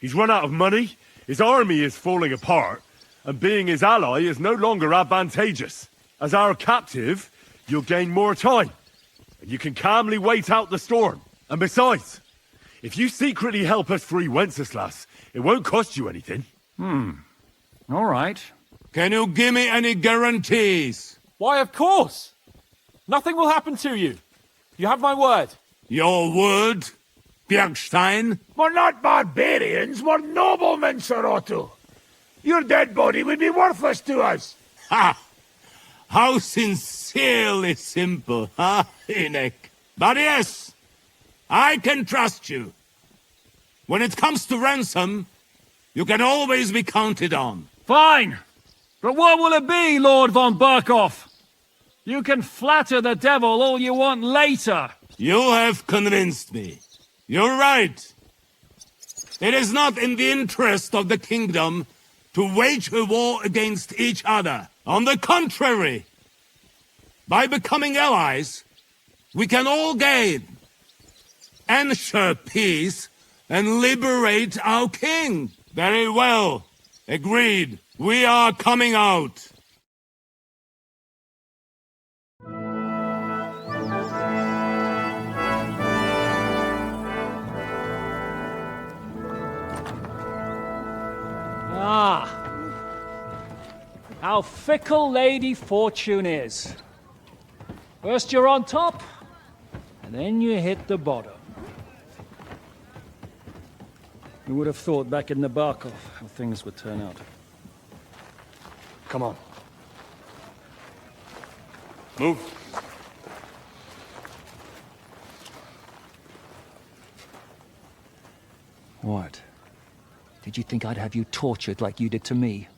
He's run out of money, his army is falling apart, and being his ally is no longer advantageous. As our captive, you'll gain more time, and you can calmly wait out the storm. And besides, if you secretly help us free Wenceslas, it won't cost you anything. All right. Can you give me any guarantees? Why, of course. Nothing will happen to you. You have my word. Your word, Bjergstein? We're not barbarians, we're noblemen, Sir Otto. Your dead body would be worthless to us. Ha! How sincerely simple, huh, Enoch? But yes, I can trust you. When it comes to ransom, you can always be counted on. Fine. But what will it be, Lord von Berkhoff? You can flatter the devil all you want later. You have convinced me. You're right. It is not in the interest of the kingdom to wage a war against each other. On the contrary, by becoming allies, we can all gain, ensure peace, and liberate our king. Very well. Agreed. We are coming out. Ah. How fickle Lady Fortune is. First you're on top, and then you hit the bottom. Who would have thought back in the Barkov how things would turn out? Come on. Move. What? Did you think I'd have you tortured like you did to me?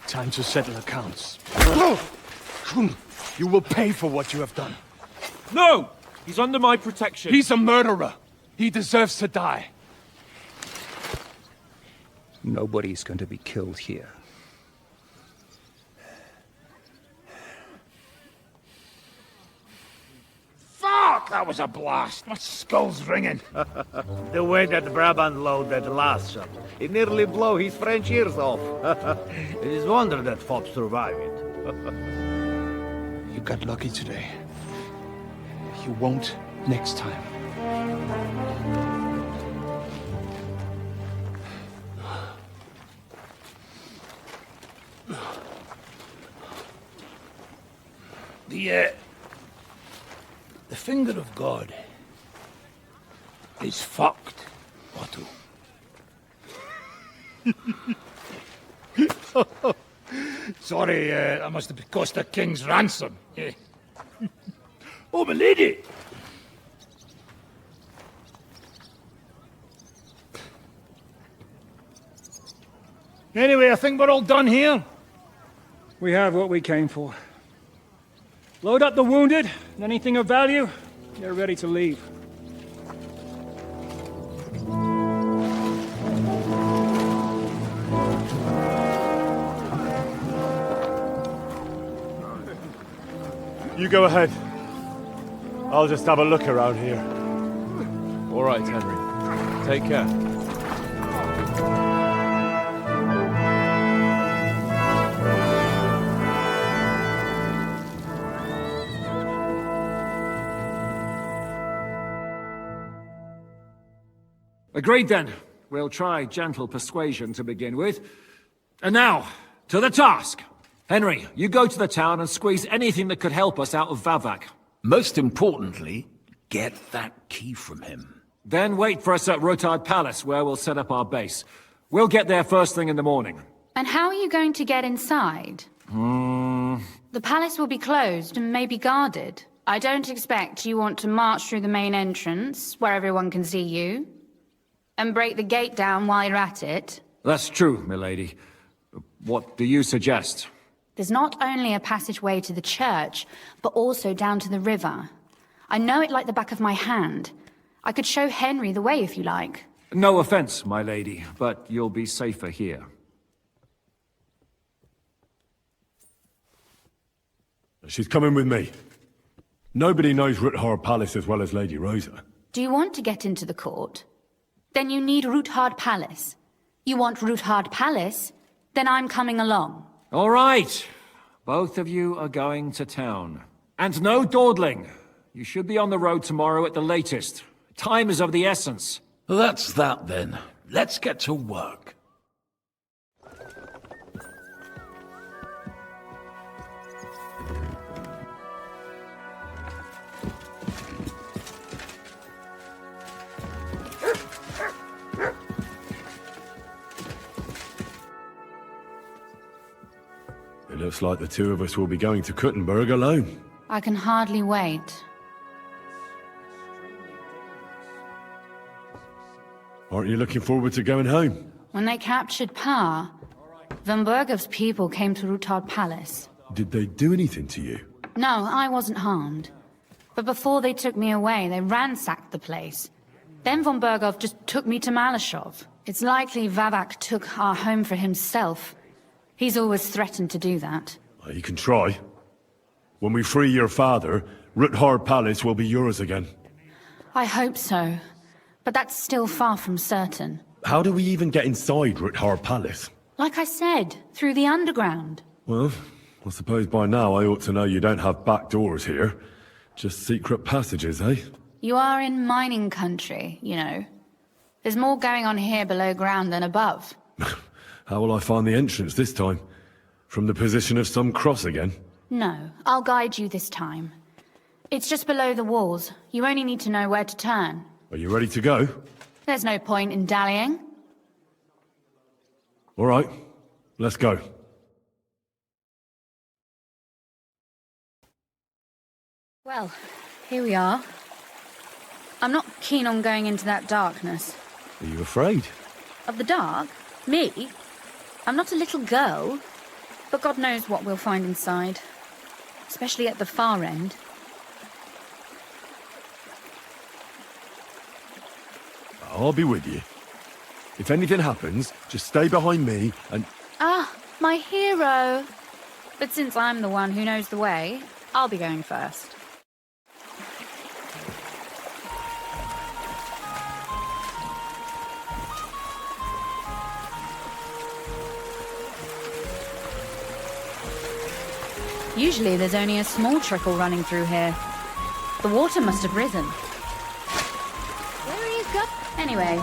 Time to settle accounts. You will pay for what you have done. No! He's under my protection. He's a murderer. He deserves to die. Nobody's going to be killed here. Fuck! That was a blast. My skull's ringing. The way that Brabant loaded last shot, it nearly blew his French ears off. It is wonder that Fopp survived it. You got lucky today. You won't next time. The finger of God is fucked, Otto. Sorry, that must have cost the king's ransom. Oh, my lady! Anyway, I think we're all done here. We have what we came for. Load up the wounded, and anything of value, get ready to leave. You go ahead. I'll just have a look around here. All right, Henry. Take care. Agreed then. We'll try gentle persuasion to begin with. And now, to the task! Henry, you go to the town and squeeze anything that could help us out of Vavak. Most importantly, get that key from him. Then wait for us at Rotard Palace, where we'll set up our base. We'll get there first thing in the morning. And how are you going to get inside? The palace will be closed and maybe guarded. I don't expect you want to march through the main entrance, where everyone can see you, and break the gate down while you're at it. That's true, milady. What do you suggest? There's not only a passageway to the church, but also down to the river. I know it like the back of my hand. I could show Henry the way if you like. No offense, my lady, but you'll be safer here. She's coming with me. Nobody knows Ruthard Palace as well as Lady Rosa. Do you want to get into the court? Then you need Ruthard Palace. You want Ruthard Palace? Then I'm coming along. All right. Both of you are going to town. And no dawdling. You should be on the road tomorrow at the latest. Time is of the essence. That's that then. Let's get to work. It looks like the two of us will be going to Kuttenberg alone. I can hardly wait. Aren't you looking forward to going home? When they captured Pa, Von Bergov's people came to Ruthard Palace. Did they do anything to you? No, I wasn't harmed. But before they took me away, they ransacked the place. Then Von Bergov just took me to Malashov. It's likely Vavak took our home for himself. He's always threatened to do that. Well, you can try. When we free your father, Ruthard Palace will be yours again. I hope so. But that's still far from certain. How do we even get inside Ruthard Palace? Like I said, through the underground. Well, I suppose by now I ought to know you don't have back doors here. Just secret passages, eh? You are in mining country, you know. There's more going on here below ground than above. How will I find the entrance this time? From the position of some cross again? No, I'll guide you this time. It's just below the walls. You only need to know where to turn. Are you ready to go? There's no point in dallying. All right, let's go. Well, here we are. I'm not keen on going into that darkness. Are you afraid? Of the dark? Me? I'm not a little girl. But God knows what we'll find inside. Especially at the far end. I'll be with you. If anything happens, just stay behind me and... Ah, my hero! But since I'm the one who knows the way, I'll be going first. Usually there's only a small trickle running through here. The water must have risen. Where are you going? Anyway,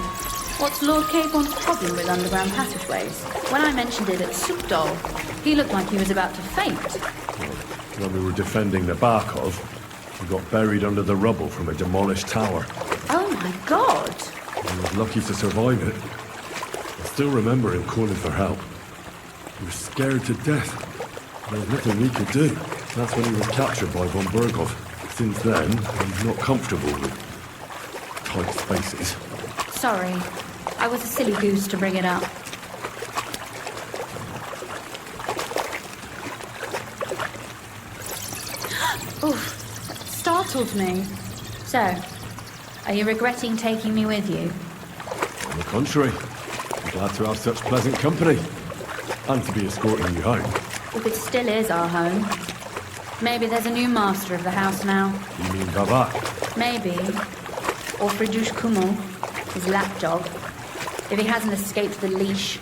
what's Lord Caedmon's problem with underground passageways? When I mentioned it at Sukdol, he looked like he was about to faint. When we were defending the Barkov, we got buried under the rubble from a demolished tower. Oh my god! I was lucky to survive it. I still remember him calling for help. He was scared to death. There was nothing we could do. That's when he was captured by Von Bergov. Since then, he's not comfortable with tight spaces. Sorry. I was a silly goose to bring it up. Oof. Startled me. So, are you regretting taking me with you? On the contrary. I'm glad to have such pleasant company. And to be escorting you home. If it still is our home. Maybe there's a new master of the house now. You mean Babak? Maybe. Or Fridush Kummel, his lapdog. If he hasn't escaped the leash.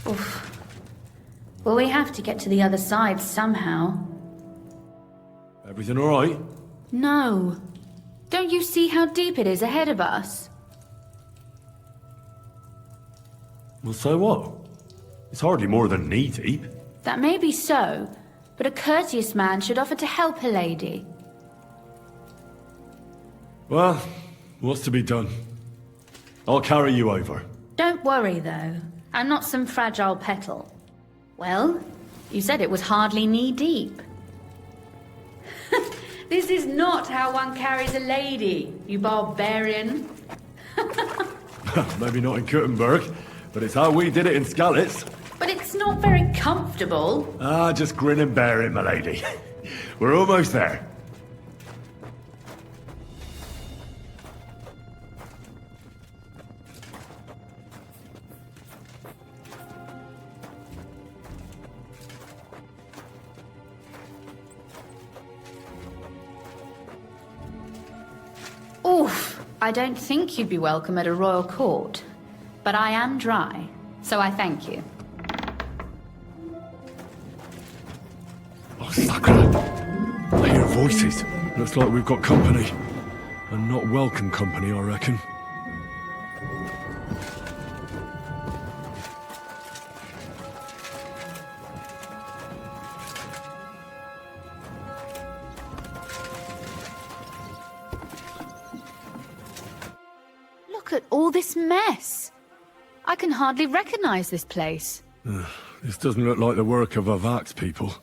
Oof. Well, we have to get to the other side somehow. Everything all right? No. Don't you see how deep it is ahead of us? Well, so what? It's hardly more than knee deep. That may be so, but a courteous man should offer to help a lady. Well, what's to be done? I'll carry you over. Don't worry, though. I'm not some fragile petal. Well, you said it was hardly knee-deep. This is not how one carries a lady, you barbarian. Maybe not in Kuttenberg, but it's how we did it in Skalitz. But it's not very comfortable. Ah, just grin and bear it, my lady. We're almost there. Oof, I don't think you'd be welcome at a royal court. But I am dry, so I thank you. Oh, Sakura! I hear voices. Looks like we've got company. And not welcome company, I reckon. Look at all this mess. I can hardly recognize this place. This doesn't look like the work of Avak's people.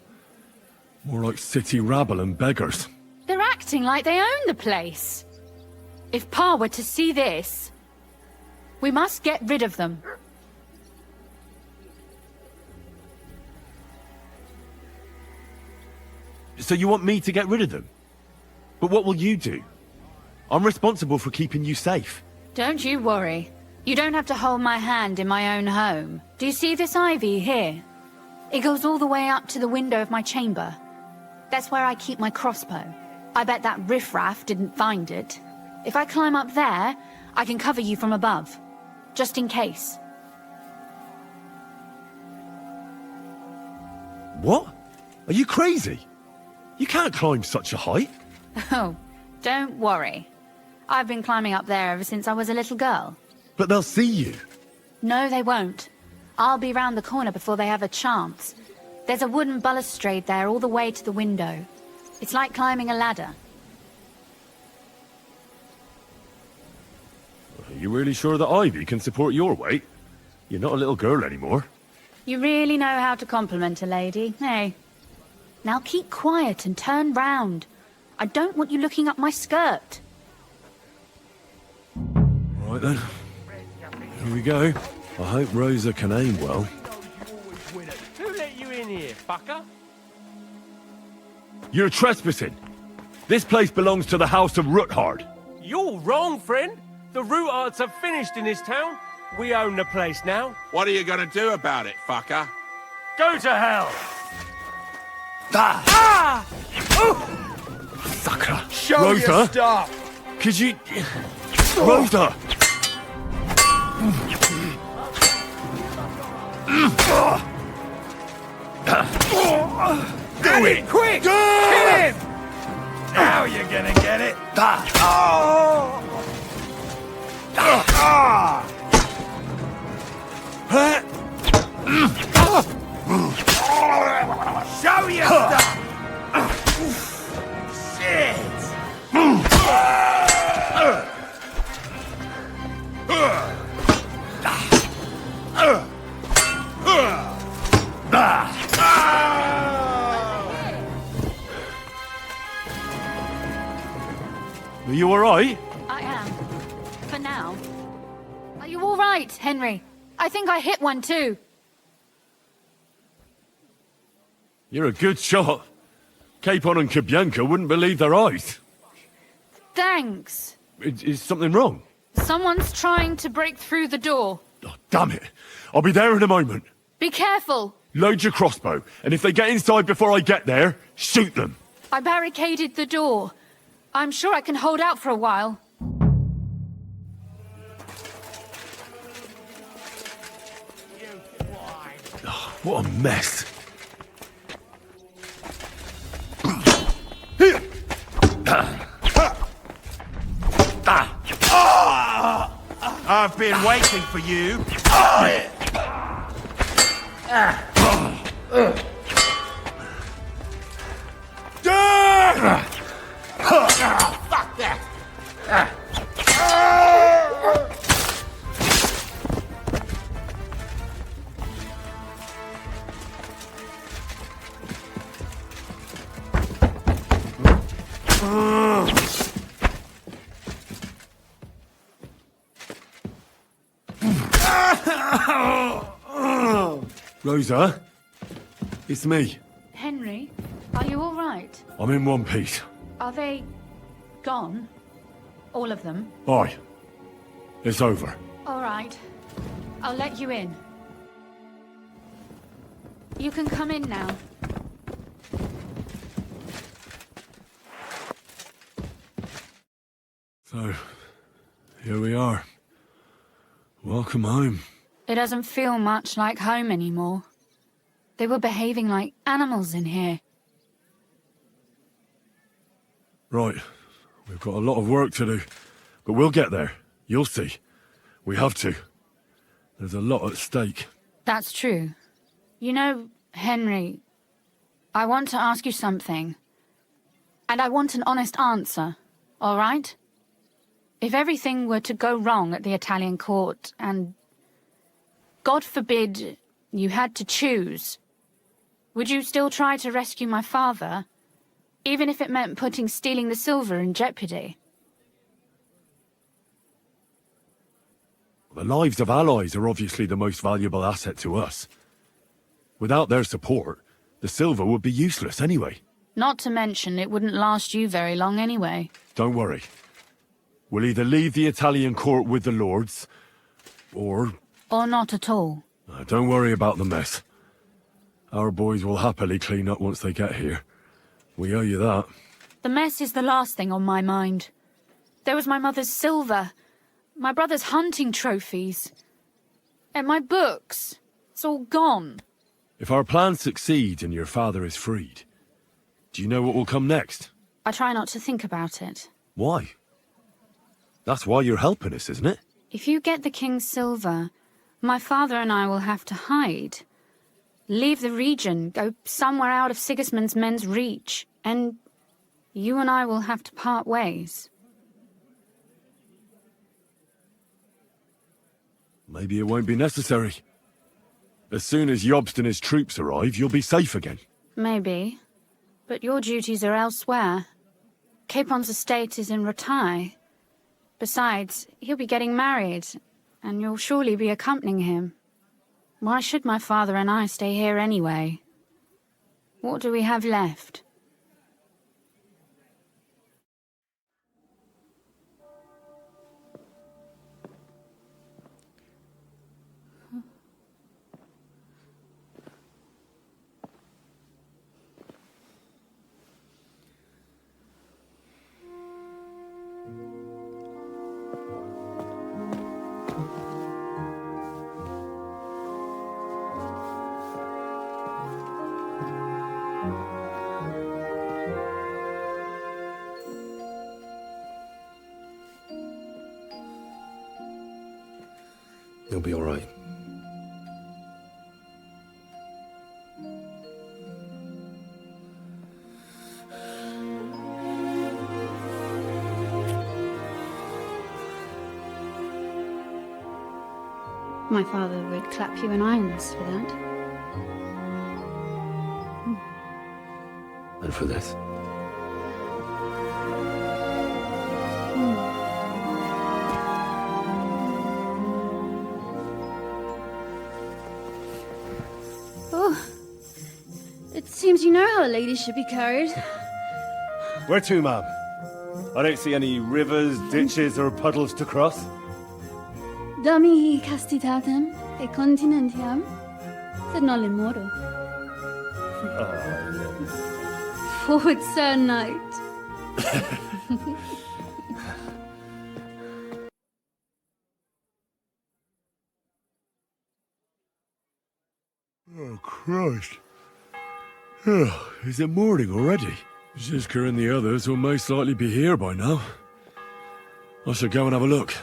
More like city rabble and beggars. They're acting like they own the place. If Pa were to see this, we must get rid of them. So you want me to get rid of them? But what will you do? I'm responsible for keeping you safe. Don't you worry. You don't have to hold my hand in my own home. Do you see this ivy here? It goes all the way up to the window of my chamber. That's where I keep my crossbow. I bet that riffraff didn't find it. If I climb up there, I can cover you from above. Just in case. What? Are you crazy? You can't climb such a height. Oh, don't worry. I've been climbing up there ever since I was a little girl. But they'll see you. No, they won't. I'll be round the corner before they have a chance. There's a wooden balustrade there all the way to the window. It's like climbing a ladder. Are you really sure that Ivy can support your weight? You're not a little girl anymore. You really know how to compliment a lady, eh? Now keep quiet and turn round. I don't want you looking up my skirt. Right then. Here we go. I hope Rosa can aim well. Who let you in here, fucker? You're trespassing. This place belongs to the House of Ruthard. You're wrong, friend. The Rutards have finished in this town. We own the place now. What are you gonna do about it, fucker? Go to hell! Ah! Oh! Sakura! Show Rosa! your stuff! Could you... Rosa! Do it! Quick! Kill him! Now you're gonna get it! Show your stuff! Shit! Are you alright? I am. For now. Are you all right, Henry? I think I hit one too. You're a good shot. Capon and Kabianka wouldn't believe their eyes. Thanks. Is something wrong? Someone's trying to break through the door. Oh, damn it. I'll be there in a moment. Be careful. Load your crossbow, and if they get inside before I get there, shoot them. I barricaded the door. I'm sure I can hold out for a while. Oh, what a mess. I've been waiting for you. Fuck that! Rosa? It's me. Henry, are you all right? I'm in one piece. Are they gone? All of them? Aye. It's over. All right. I'll let you in. You can come in now. So, here we are. Welcome home. It doesn't feel much like home anymore. They were behaving like animals in here. Right. We've got a lot of work to do. But we'll get there. You'll see. We have to. There's a lot at stake. That's true. You know, Henry, I want to ask you something. And I want an honest answer, all right? If everything were to go wrong at the Italian court and, God forbid, you had to choose, would you still try to rescue my father, even if it meant putting stealing the silver in jeopardy? The lives of allies are obviously the most valuable asset to us. Without their support, the silver would be useless anyway. Not to mention, it wouldn't last you very long anyway. Don't worry. We'll either leave the Italian court with the lords, or... Or not at all. Don't worry about the mess. Our boys will happily clean up once they get here. We owe you that. The mess is the last thing on my mind. There was my mother's silver, my brother's hunting trophies, and my books. It's all gone. If our plan succeeds and your father is freed, do you know what will come next? I try not to think about it. Why? That's why you're helping us, isn't it? If you get the king's silver, my father and I will have to hide. Leave the region, go somewhere out of Sigismund's men's reach, and you and I will have to part ways. Maybe it won't be necessary. As soon as Jobst and his troops arrive, you'll be safe again. Maybe. But your duties are elsewhere. Capon's estate is in Ratai. Besides, he'll be getting married, and you'll surely be accompanying him. Why should my father and I stay here anyway? What do we have left? You'll be all right. My father would clap you in irons for that. And for this? Oh, it seems you know how a lady should be carried. Where to, ma'am? I don't see any rivers, ditches, or puddles to cross. Dami castitatem e continentiam, sed non le moro. Forward, Sir Knight. Oh, Christ. Oh, is it morning already? Zizka and the others will most likely be here by now. I should go and have a look.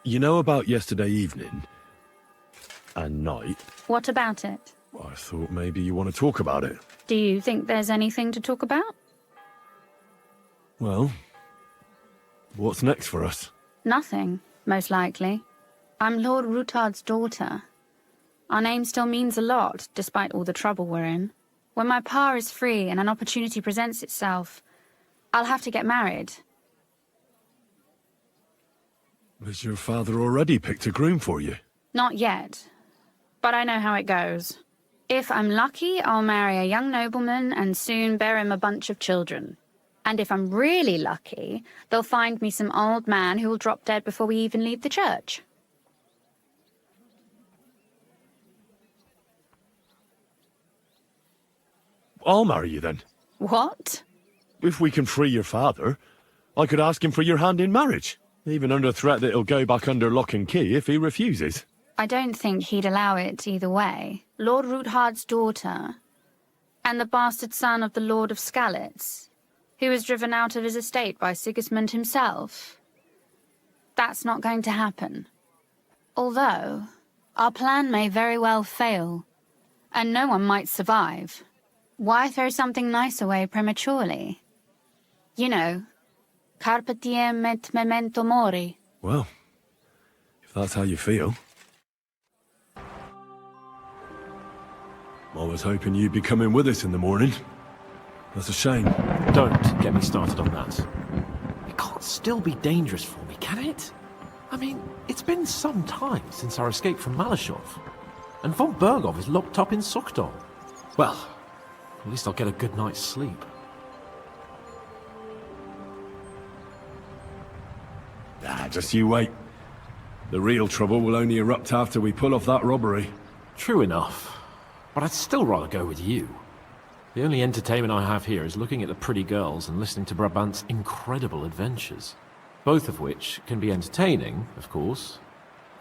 You know about yesterday evening and night? What about it? I thought maybe you want to talk about it. Do you think there's anything to talk about? Well, what's next for us? Nothing, most likely. I'm Lord Rutard's daughter. Our name still means a lot, despite all the trouble we're in. When my pa is free and an opportunity presents itself, I'll have to get married. Has your father already picked a groom for you? Not yet, but I know how it goes. If I'm lucky, I'll marry a young nobleman and soon bear him a bunch of children. And if I'm really lucky, they'll find me some old man who will drop dead before we even leave the church. I'll marry you then. What? If we can free your father, I could ask him for your hand in marriage, even under threat that he'll go back under lock and key if he refuses. I don't think he'd allow it either way. Lord Roothard's daughter, and the bastard son of the Lord of Skalitz, who was driven out of his estate by Sigismund himself. That's not going to happen. Although, our plan may very well fail, and no one might survive. Why throw something nice away prematurely? You know, carpe diem et memento mori. Well, if that's how you feel. I was hoping you'd be coming with us in the morning. That's a shame. Don't get me started on that. It can't still be dangerous for me, can it? I mean, it's been some time since our escape from Malashov. And von Bergov is locked up in Sokdol. Well, at least I'll get a good night's sleep. Just you wait. The real trouble will only erupt after we pull off that robbery. True enough. But I'd still rather go with you. The only entertainment I have here is looking at the pretty girls and listening to Brabant's incredible adventures. Both of which can be entertaining, of course,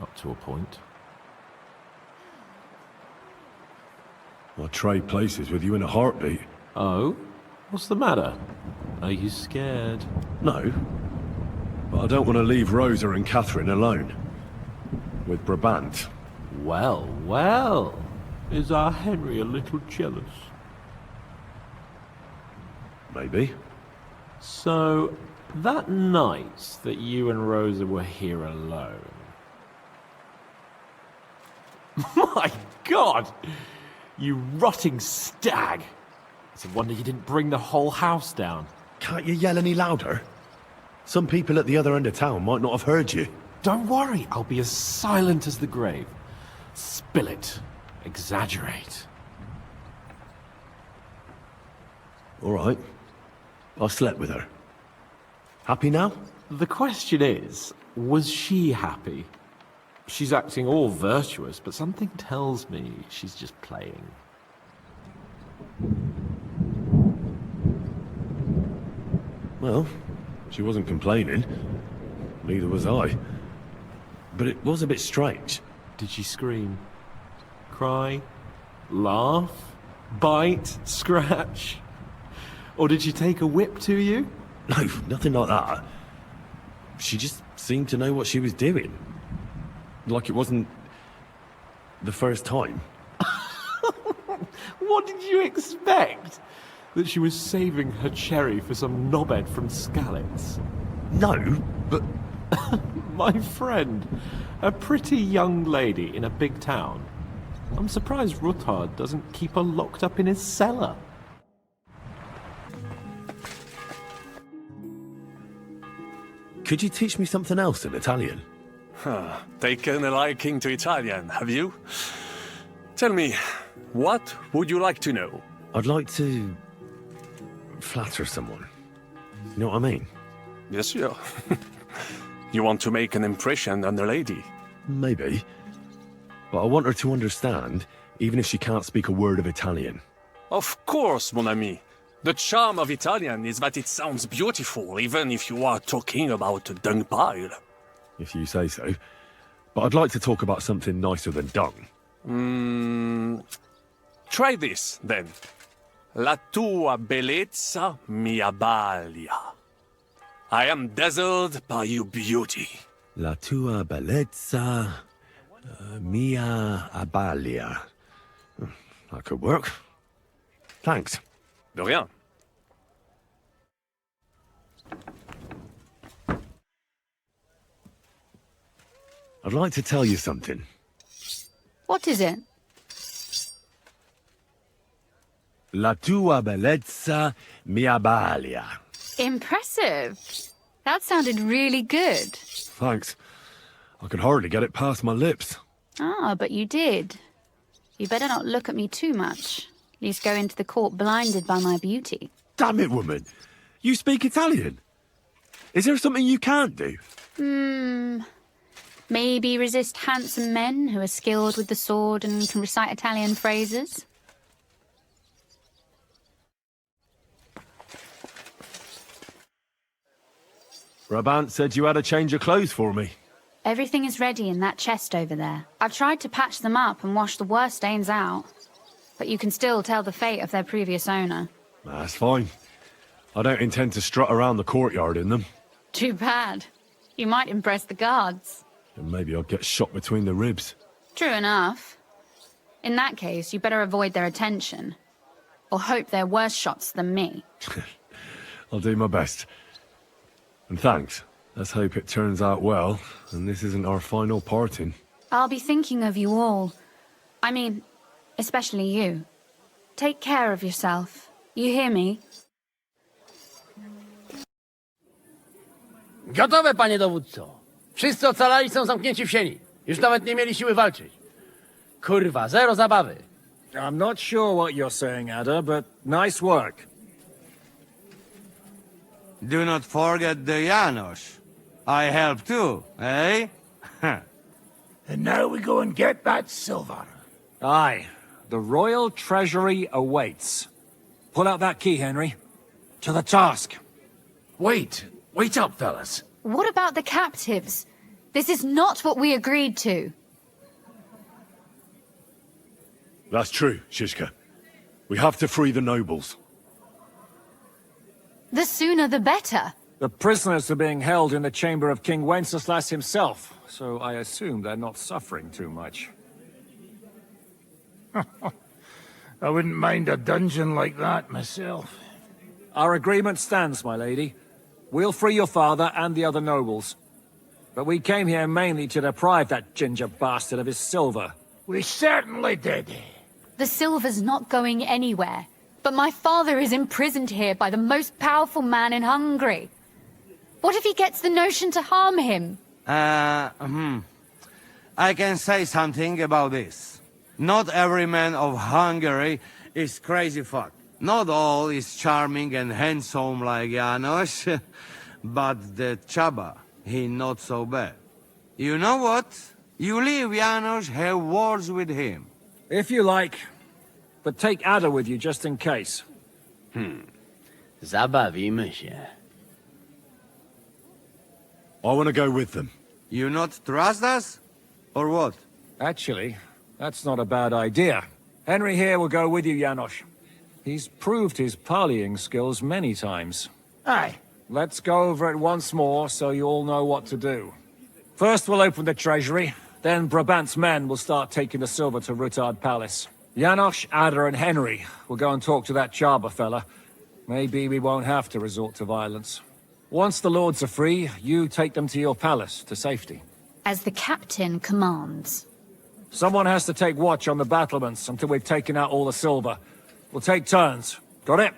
up to a point. I'd trade places with you in a heartbeat. Oh? What's the matter? Are you scared? No. But I don't want to leave Rosa and Catherine alone. With Brabant. Well, well. Is our Henry a little jealous? Maybe. So, that night that you and Rosa were here alone... My God! You rotting stag! It's a wonder you didn't bring the whole house down. Can't you yell any louder? Some people at the other end of town might not have heard you. Don't worry, I'll be as silent as the grave. Spill it. Exaggerate. All right. I slept with her. Happy now? The question is, was she happy? She's acting all virtuous, but something tells me she's just playing. Well, she wasn't complaining. Neither was I. But it was a bit strange. Did she scream? Cry? Laugh? Bite? Scratch? Or did she take a whip to you? No, nothing like that. She just seemed to know what she was doing. Like it wasn't the first time. What did you expect? That she was saving her cherry for some knobhead from Skalitz? No, but... My friend, a pretty young lady in a big town. I'm surprised Rutard doesn't keep her locked up in his cellar. Could you teach me something else in Italian? Taken a liking to Italian, have you? Tell me, what would you like to know? I'd like to... flatter someone. You know what I mean? Yes, sir. You want to make an impression on the lady? Maybe. But I want her to understand, even if she can't speak a word of Italian. Of course, mon ami. The charm of Italian is that it sounds beautiful, even if you are talking about a dung pile. If you say so. But I'd like to talk about something nicer than dung. Try this, then. La tua bellezza mi abbaglia. I am dazzled by your beauty. La tua bellezza, mia abbalia. That could work. Thanks. De rien. I'd like to tell you something. What is it? La tua bellezza mi abbalia. Impressive. That sounded really good. Thanks. I could hardly get it past my lips. Ah, but you did. You better not look at me too much. At least go into the court blinded by my beauty. Damn it, woman. You speak Italian. Is there something you can't do? Maybe resist handsome men who are skilled with the sword and can recite Italian phrases? Brabant said you had a change of clothes for me. Everything is ready in that chest over there. I've tried to patch them up and wash the worst stains out. But you can still tell the fate of their previous owner. That's fine. I don't intend to strut around the courtyard in them. Too bad. You might impress the guards. And maybe I'll get shot between the ribs. True enough. In that case, you better avoid their attention. Or hope they're worse shots than me. I'll do my best. And thanks. Let's hope it turns out well, and this isn't our final parting. I'll be thinking of you all. I mean, especially you. Take care of yourself. You hear me? Gotowe, panie dowódco. Wszyscy ocalali są zamknięci w sieni. Już nawet nie mieli siły walczyć. Kurwa, zero zabawy. I'm not sure what you're saying, Ada, but nice work. Do not forget the Janos. I help too, eh? And now we go and get that silver. Aye. The royal treasury awaits. Pull out that key, Henry. To the task. Wait up, fellas. What about the captives? This is not what we agreed to. That's true, Shishka. We have to free the nobles. The sooner the better. The prisoners are being held in the chamber of King Wenceslas himself, so I assume they're not suffering too much. I wouldn't mind a dungeon like that myself. Our agreement stands, my lady. We'll free your father and the other nobles. But we came here mainly to deprive that ginger bastard of his silver. We certainly did. The silver's not going anywhere. But my father is imprisoned here by the most powerful man in Hungary. What if he gets the notion to harm him? I can say something about this. Not every man of Hungary is crazy fuck. Not all is charming and handsome like Janos, but the Chaba, he not so bad. You know what? You leave Janos, have words with him. If you like. But take Ada with you just in case. Zabawimy się. I want to go with them. You not trust us? Or what? Actually, that's not a bad idea. Henry here will go with you, Janos. He's proved his parleying skills many times. Aye. Let's go over it once more so you all know what to do. First we'll open the treasury, then Brabant's men will start taking the silver to Rutard Palace. Janos, Ada and Henry will go and talk to that Chaba fella. Maybe we won't have to resort to violence. Once the lords are free, you take them to your palace to safety. As the captain commands. Someone has to take watch on the battlements until we've taken out all the silver. We'll take turns. Got it?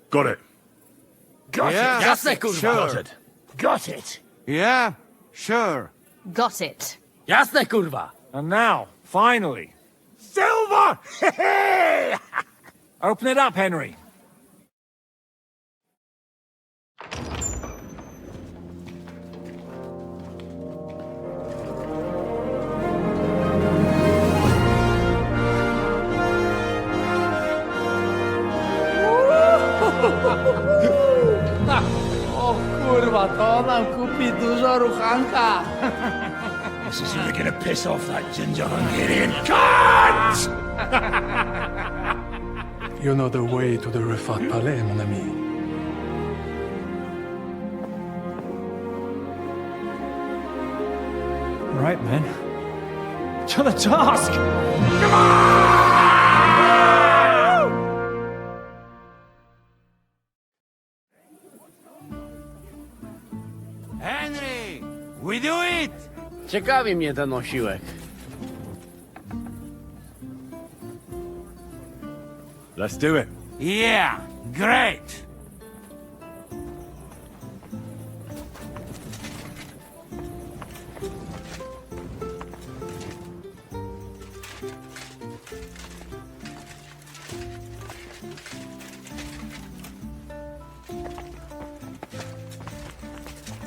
Got it. Got Yeah, it. Jasne, kurwa. sure. Got it. Yeah, sure. Got it. Jasne, kurwa. And now, finally, Silver! open it up, Henry. O kurwa, to nam kupi dużo ruchanka. This is really gonna piss off that ginger Hungarian cunt! You know the way to the Rifat Palais, mon ami. right, men. To the task! Henry! We do it! Ciekawi mnie ten osiłek. Let's do it. Yeah, great!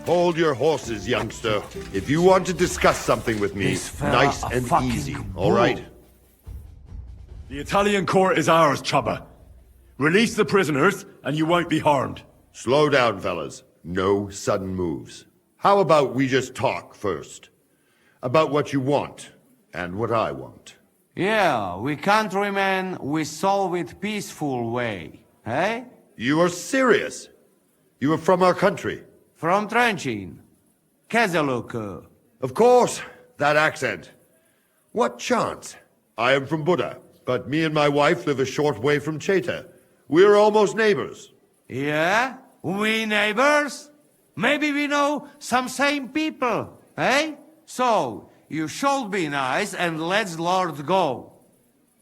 Hold your horses, youngster. If you want to discuss something with me, nice and easy, all right? The Italian court is ours, Chubba. Release the prisoners, and you won't be harmed. Slow down, fellas. No sudden moves. How about we just talk first? About what you want, and what I want. Yeah, we countrymen, we solve it peaceful way, eh? You are serious? You are from our country? From Trenchin. Kezeluk. Of course, that accent. What chance? I am from Buddha, but me and my wife live a short way from Cheta. We're almost neighbors. Yeah? We neighbors? Maybe we know some same people, eh? So, you should be nice and let's Lord go.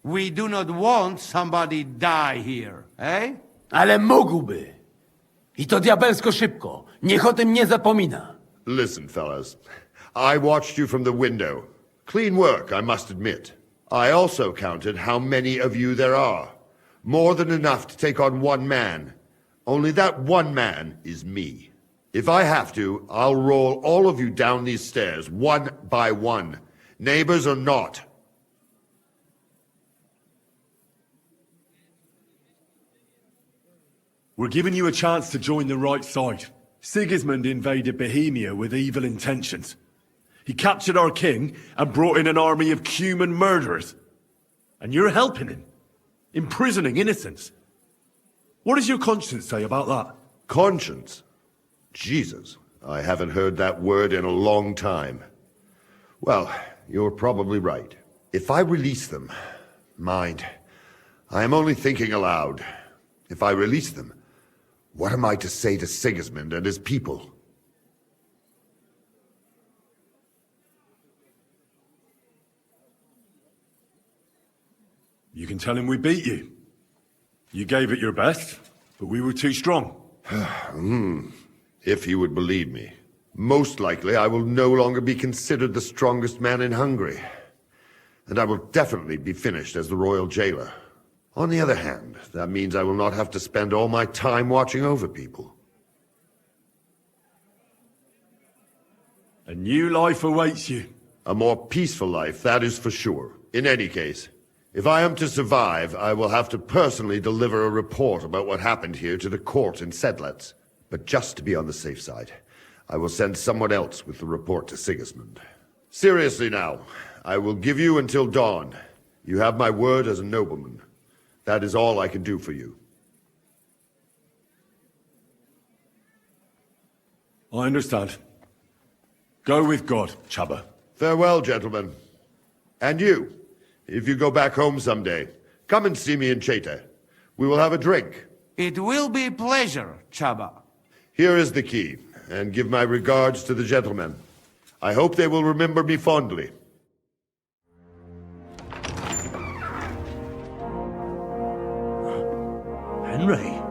We do not want somebody die here, eh? Ale mógłby. I to diabelsko szybko. Niech o tym nie zapomina. Listen, fellas. I watched you from the window. Clean work, I must admit. I also counted how many of you there are. More than enough to take on one man. Only that one man is me. If I have to, I'll roll all of you down these stairs, one by one. Neighbors or not. We're giving you a chance to join the right side. Sigismund invaded Bohemia with evil intentions. He captured our king and brought in an army of human murderers. And you're helping him, imprisoning innocents. What does your conscience say about that? Conscience? Jesus, I haven't heard that word in a long time. Well, you're probably right. If I release them, mind, I am only thinking aloud. If I release them, what am I to say to Sigismund and his people? You can tell him we beat you. You gave it your best, but we were too strong. If he would believe me. Most likely I will no longer be considered the strongest man in Hungary. And I will definitely be finished as the royal jailer. On the other hand, that means I will not have to spend all my time watching over people. A new life awaits you. A more peaceful life, that is for sure. In any case, if I am to survive, I will have to personally deliver a report about what happened here to the court in Sedlec. But just to be on the safe side, I will send someone else with the report to Sigismund. Seriously now, I will give you until dawn. You have my word as a nobleman. That is all I can do for you. I understand. Go with God, Chubba. Farewell, gentlemen. And you, if you go back home someday, come and see me in Cheta. We will have a drink. It will be a pleasure, Chubba. Here is the key, and give my regards to the gentlemen. I hope they will remember me fondly. Henry?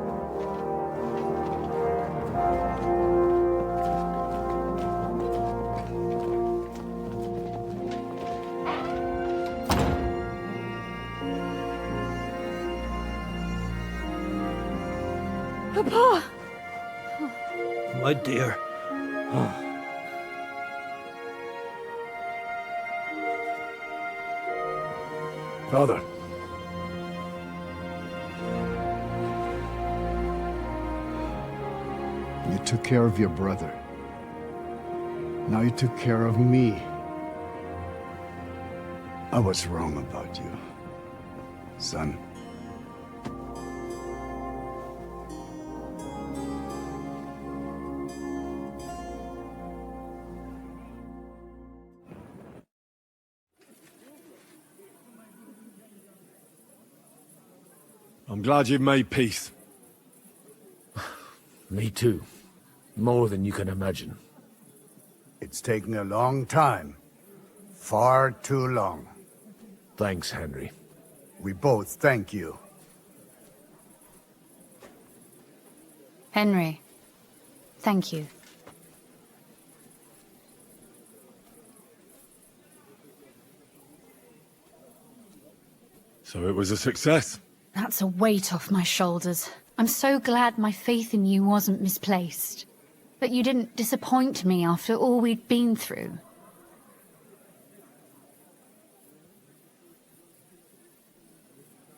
Papa! My dear. Father. You took care of your brother. Now you took care of me. I was wrong about you, son. I'm glad you've made peace. Me too. More than you can imagine. It's taken a long time. Far too long. Thanks, Henry. We both thank you. Henry, thank you. So it was a success. That's a weight off my shoulders. I'm so glad my faith in you wasn't misplaced. That you didn't disappoint me after all we'd been through.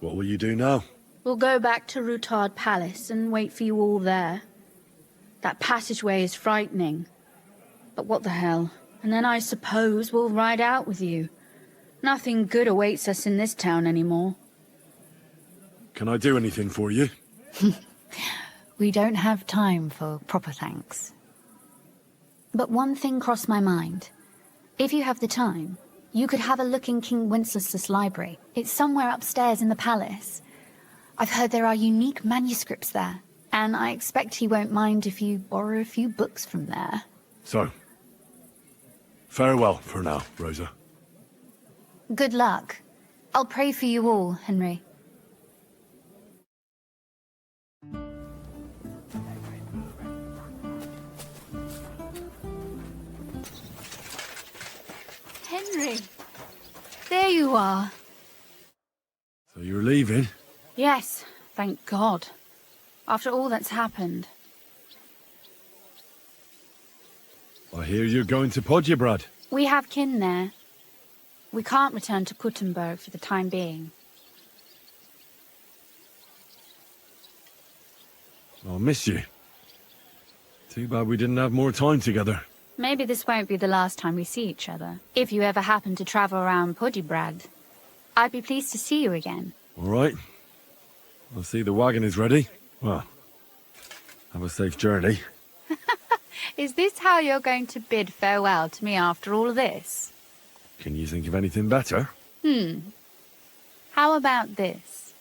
What will you do now? We'll go back to Rutard Palace and wait for you all there. That passageway is frightening. But what the hell? And then I suppose we'll ride out with you. Nothing good awaits us in this town anymore. Can I do anything for you? We don't have time for proper thanks. But one thing crossed my mind. If you have the time, you could have a look in King Wenceslas' library. It's somewhere upstairs in the palace. I've heard there are unique manuscripts there, and I expect he won't mind if you borrow a few books from there. So, farewell for now, Rosa. Good luck. I'll pray for you all, Henry. Henry! There you are. So you're leaving? Yes, thank God. After all that's happened. I hear you're going to Podjebrad. We have kin there. We can't return to Kuttenberg for the time being. I'll miss you. Too bad we didn't have more time together. Maybe this won't be the last time we see each other. If you ever happen to travel around Podjebrad, I'd be pleased to see you again. All right. I see the wagon is ready. Well, have a safe journey. Is this how you're going to bid farewell to me after all this? Can you think of anything better? How about this?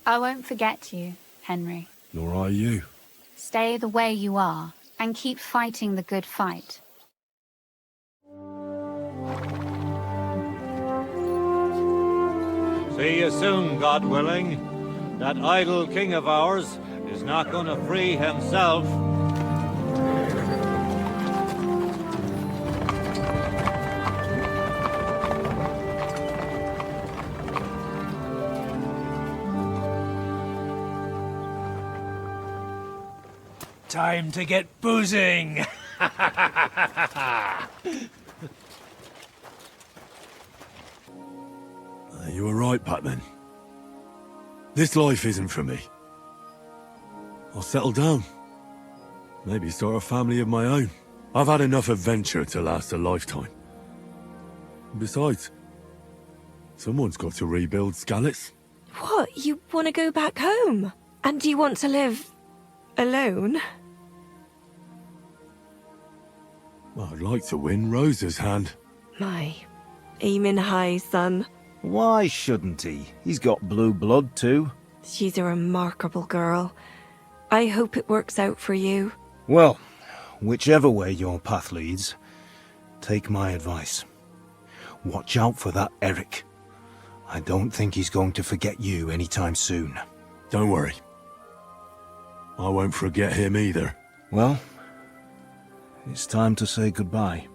I won't forget you, Henry. Nor are you. Stay the way you are, and keep fighting the good fight. See you soon, God willing. That idle king of ours is not going to free himself. Time to get boozing! You were right, Patman. This life isn't for me. I'll settle down. Maybe start a family of my own. I've had enough adventure to last a lifetime. Besides, someone's got to rebuild Skalitz. What? You want to go back home? And you want to live alone? Well, I'd like to win Rosa's hand. My, aiming high, son. Why shouldn't he? He's got blue blood too. She's a remarkable girl. I hope it works out for you. Well, whichever way your path leads, take my advice. Watch out for that Eric. I don't think he's going to forget you anytime soon. Don't worry. I won't forget him either. Well, it's time to say goodbye.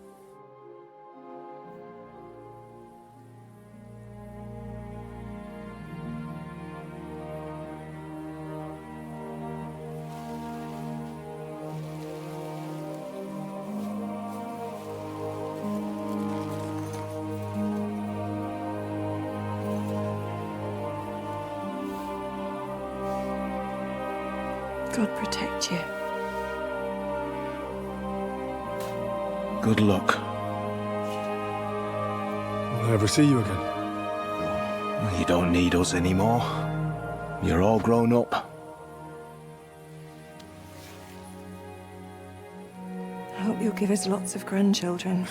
God protect you. Good luck. Will I ever see you again? You don't need us anymore. You're all grown up. I hope you'll give us lots of grandchildren.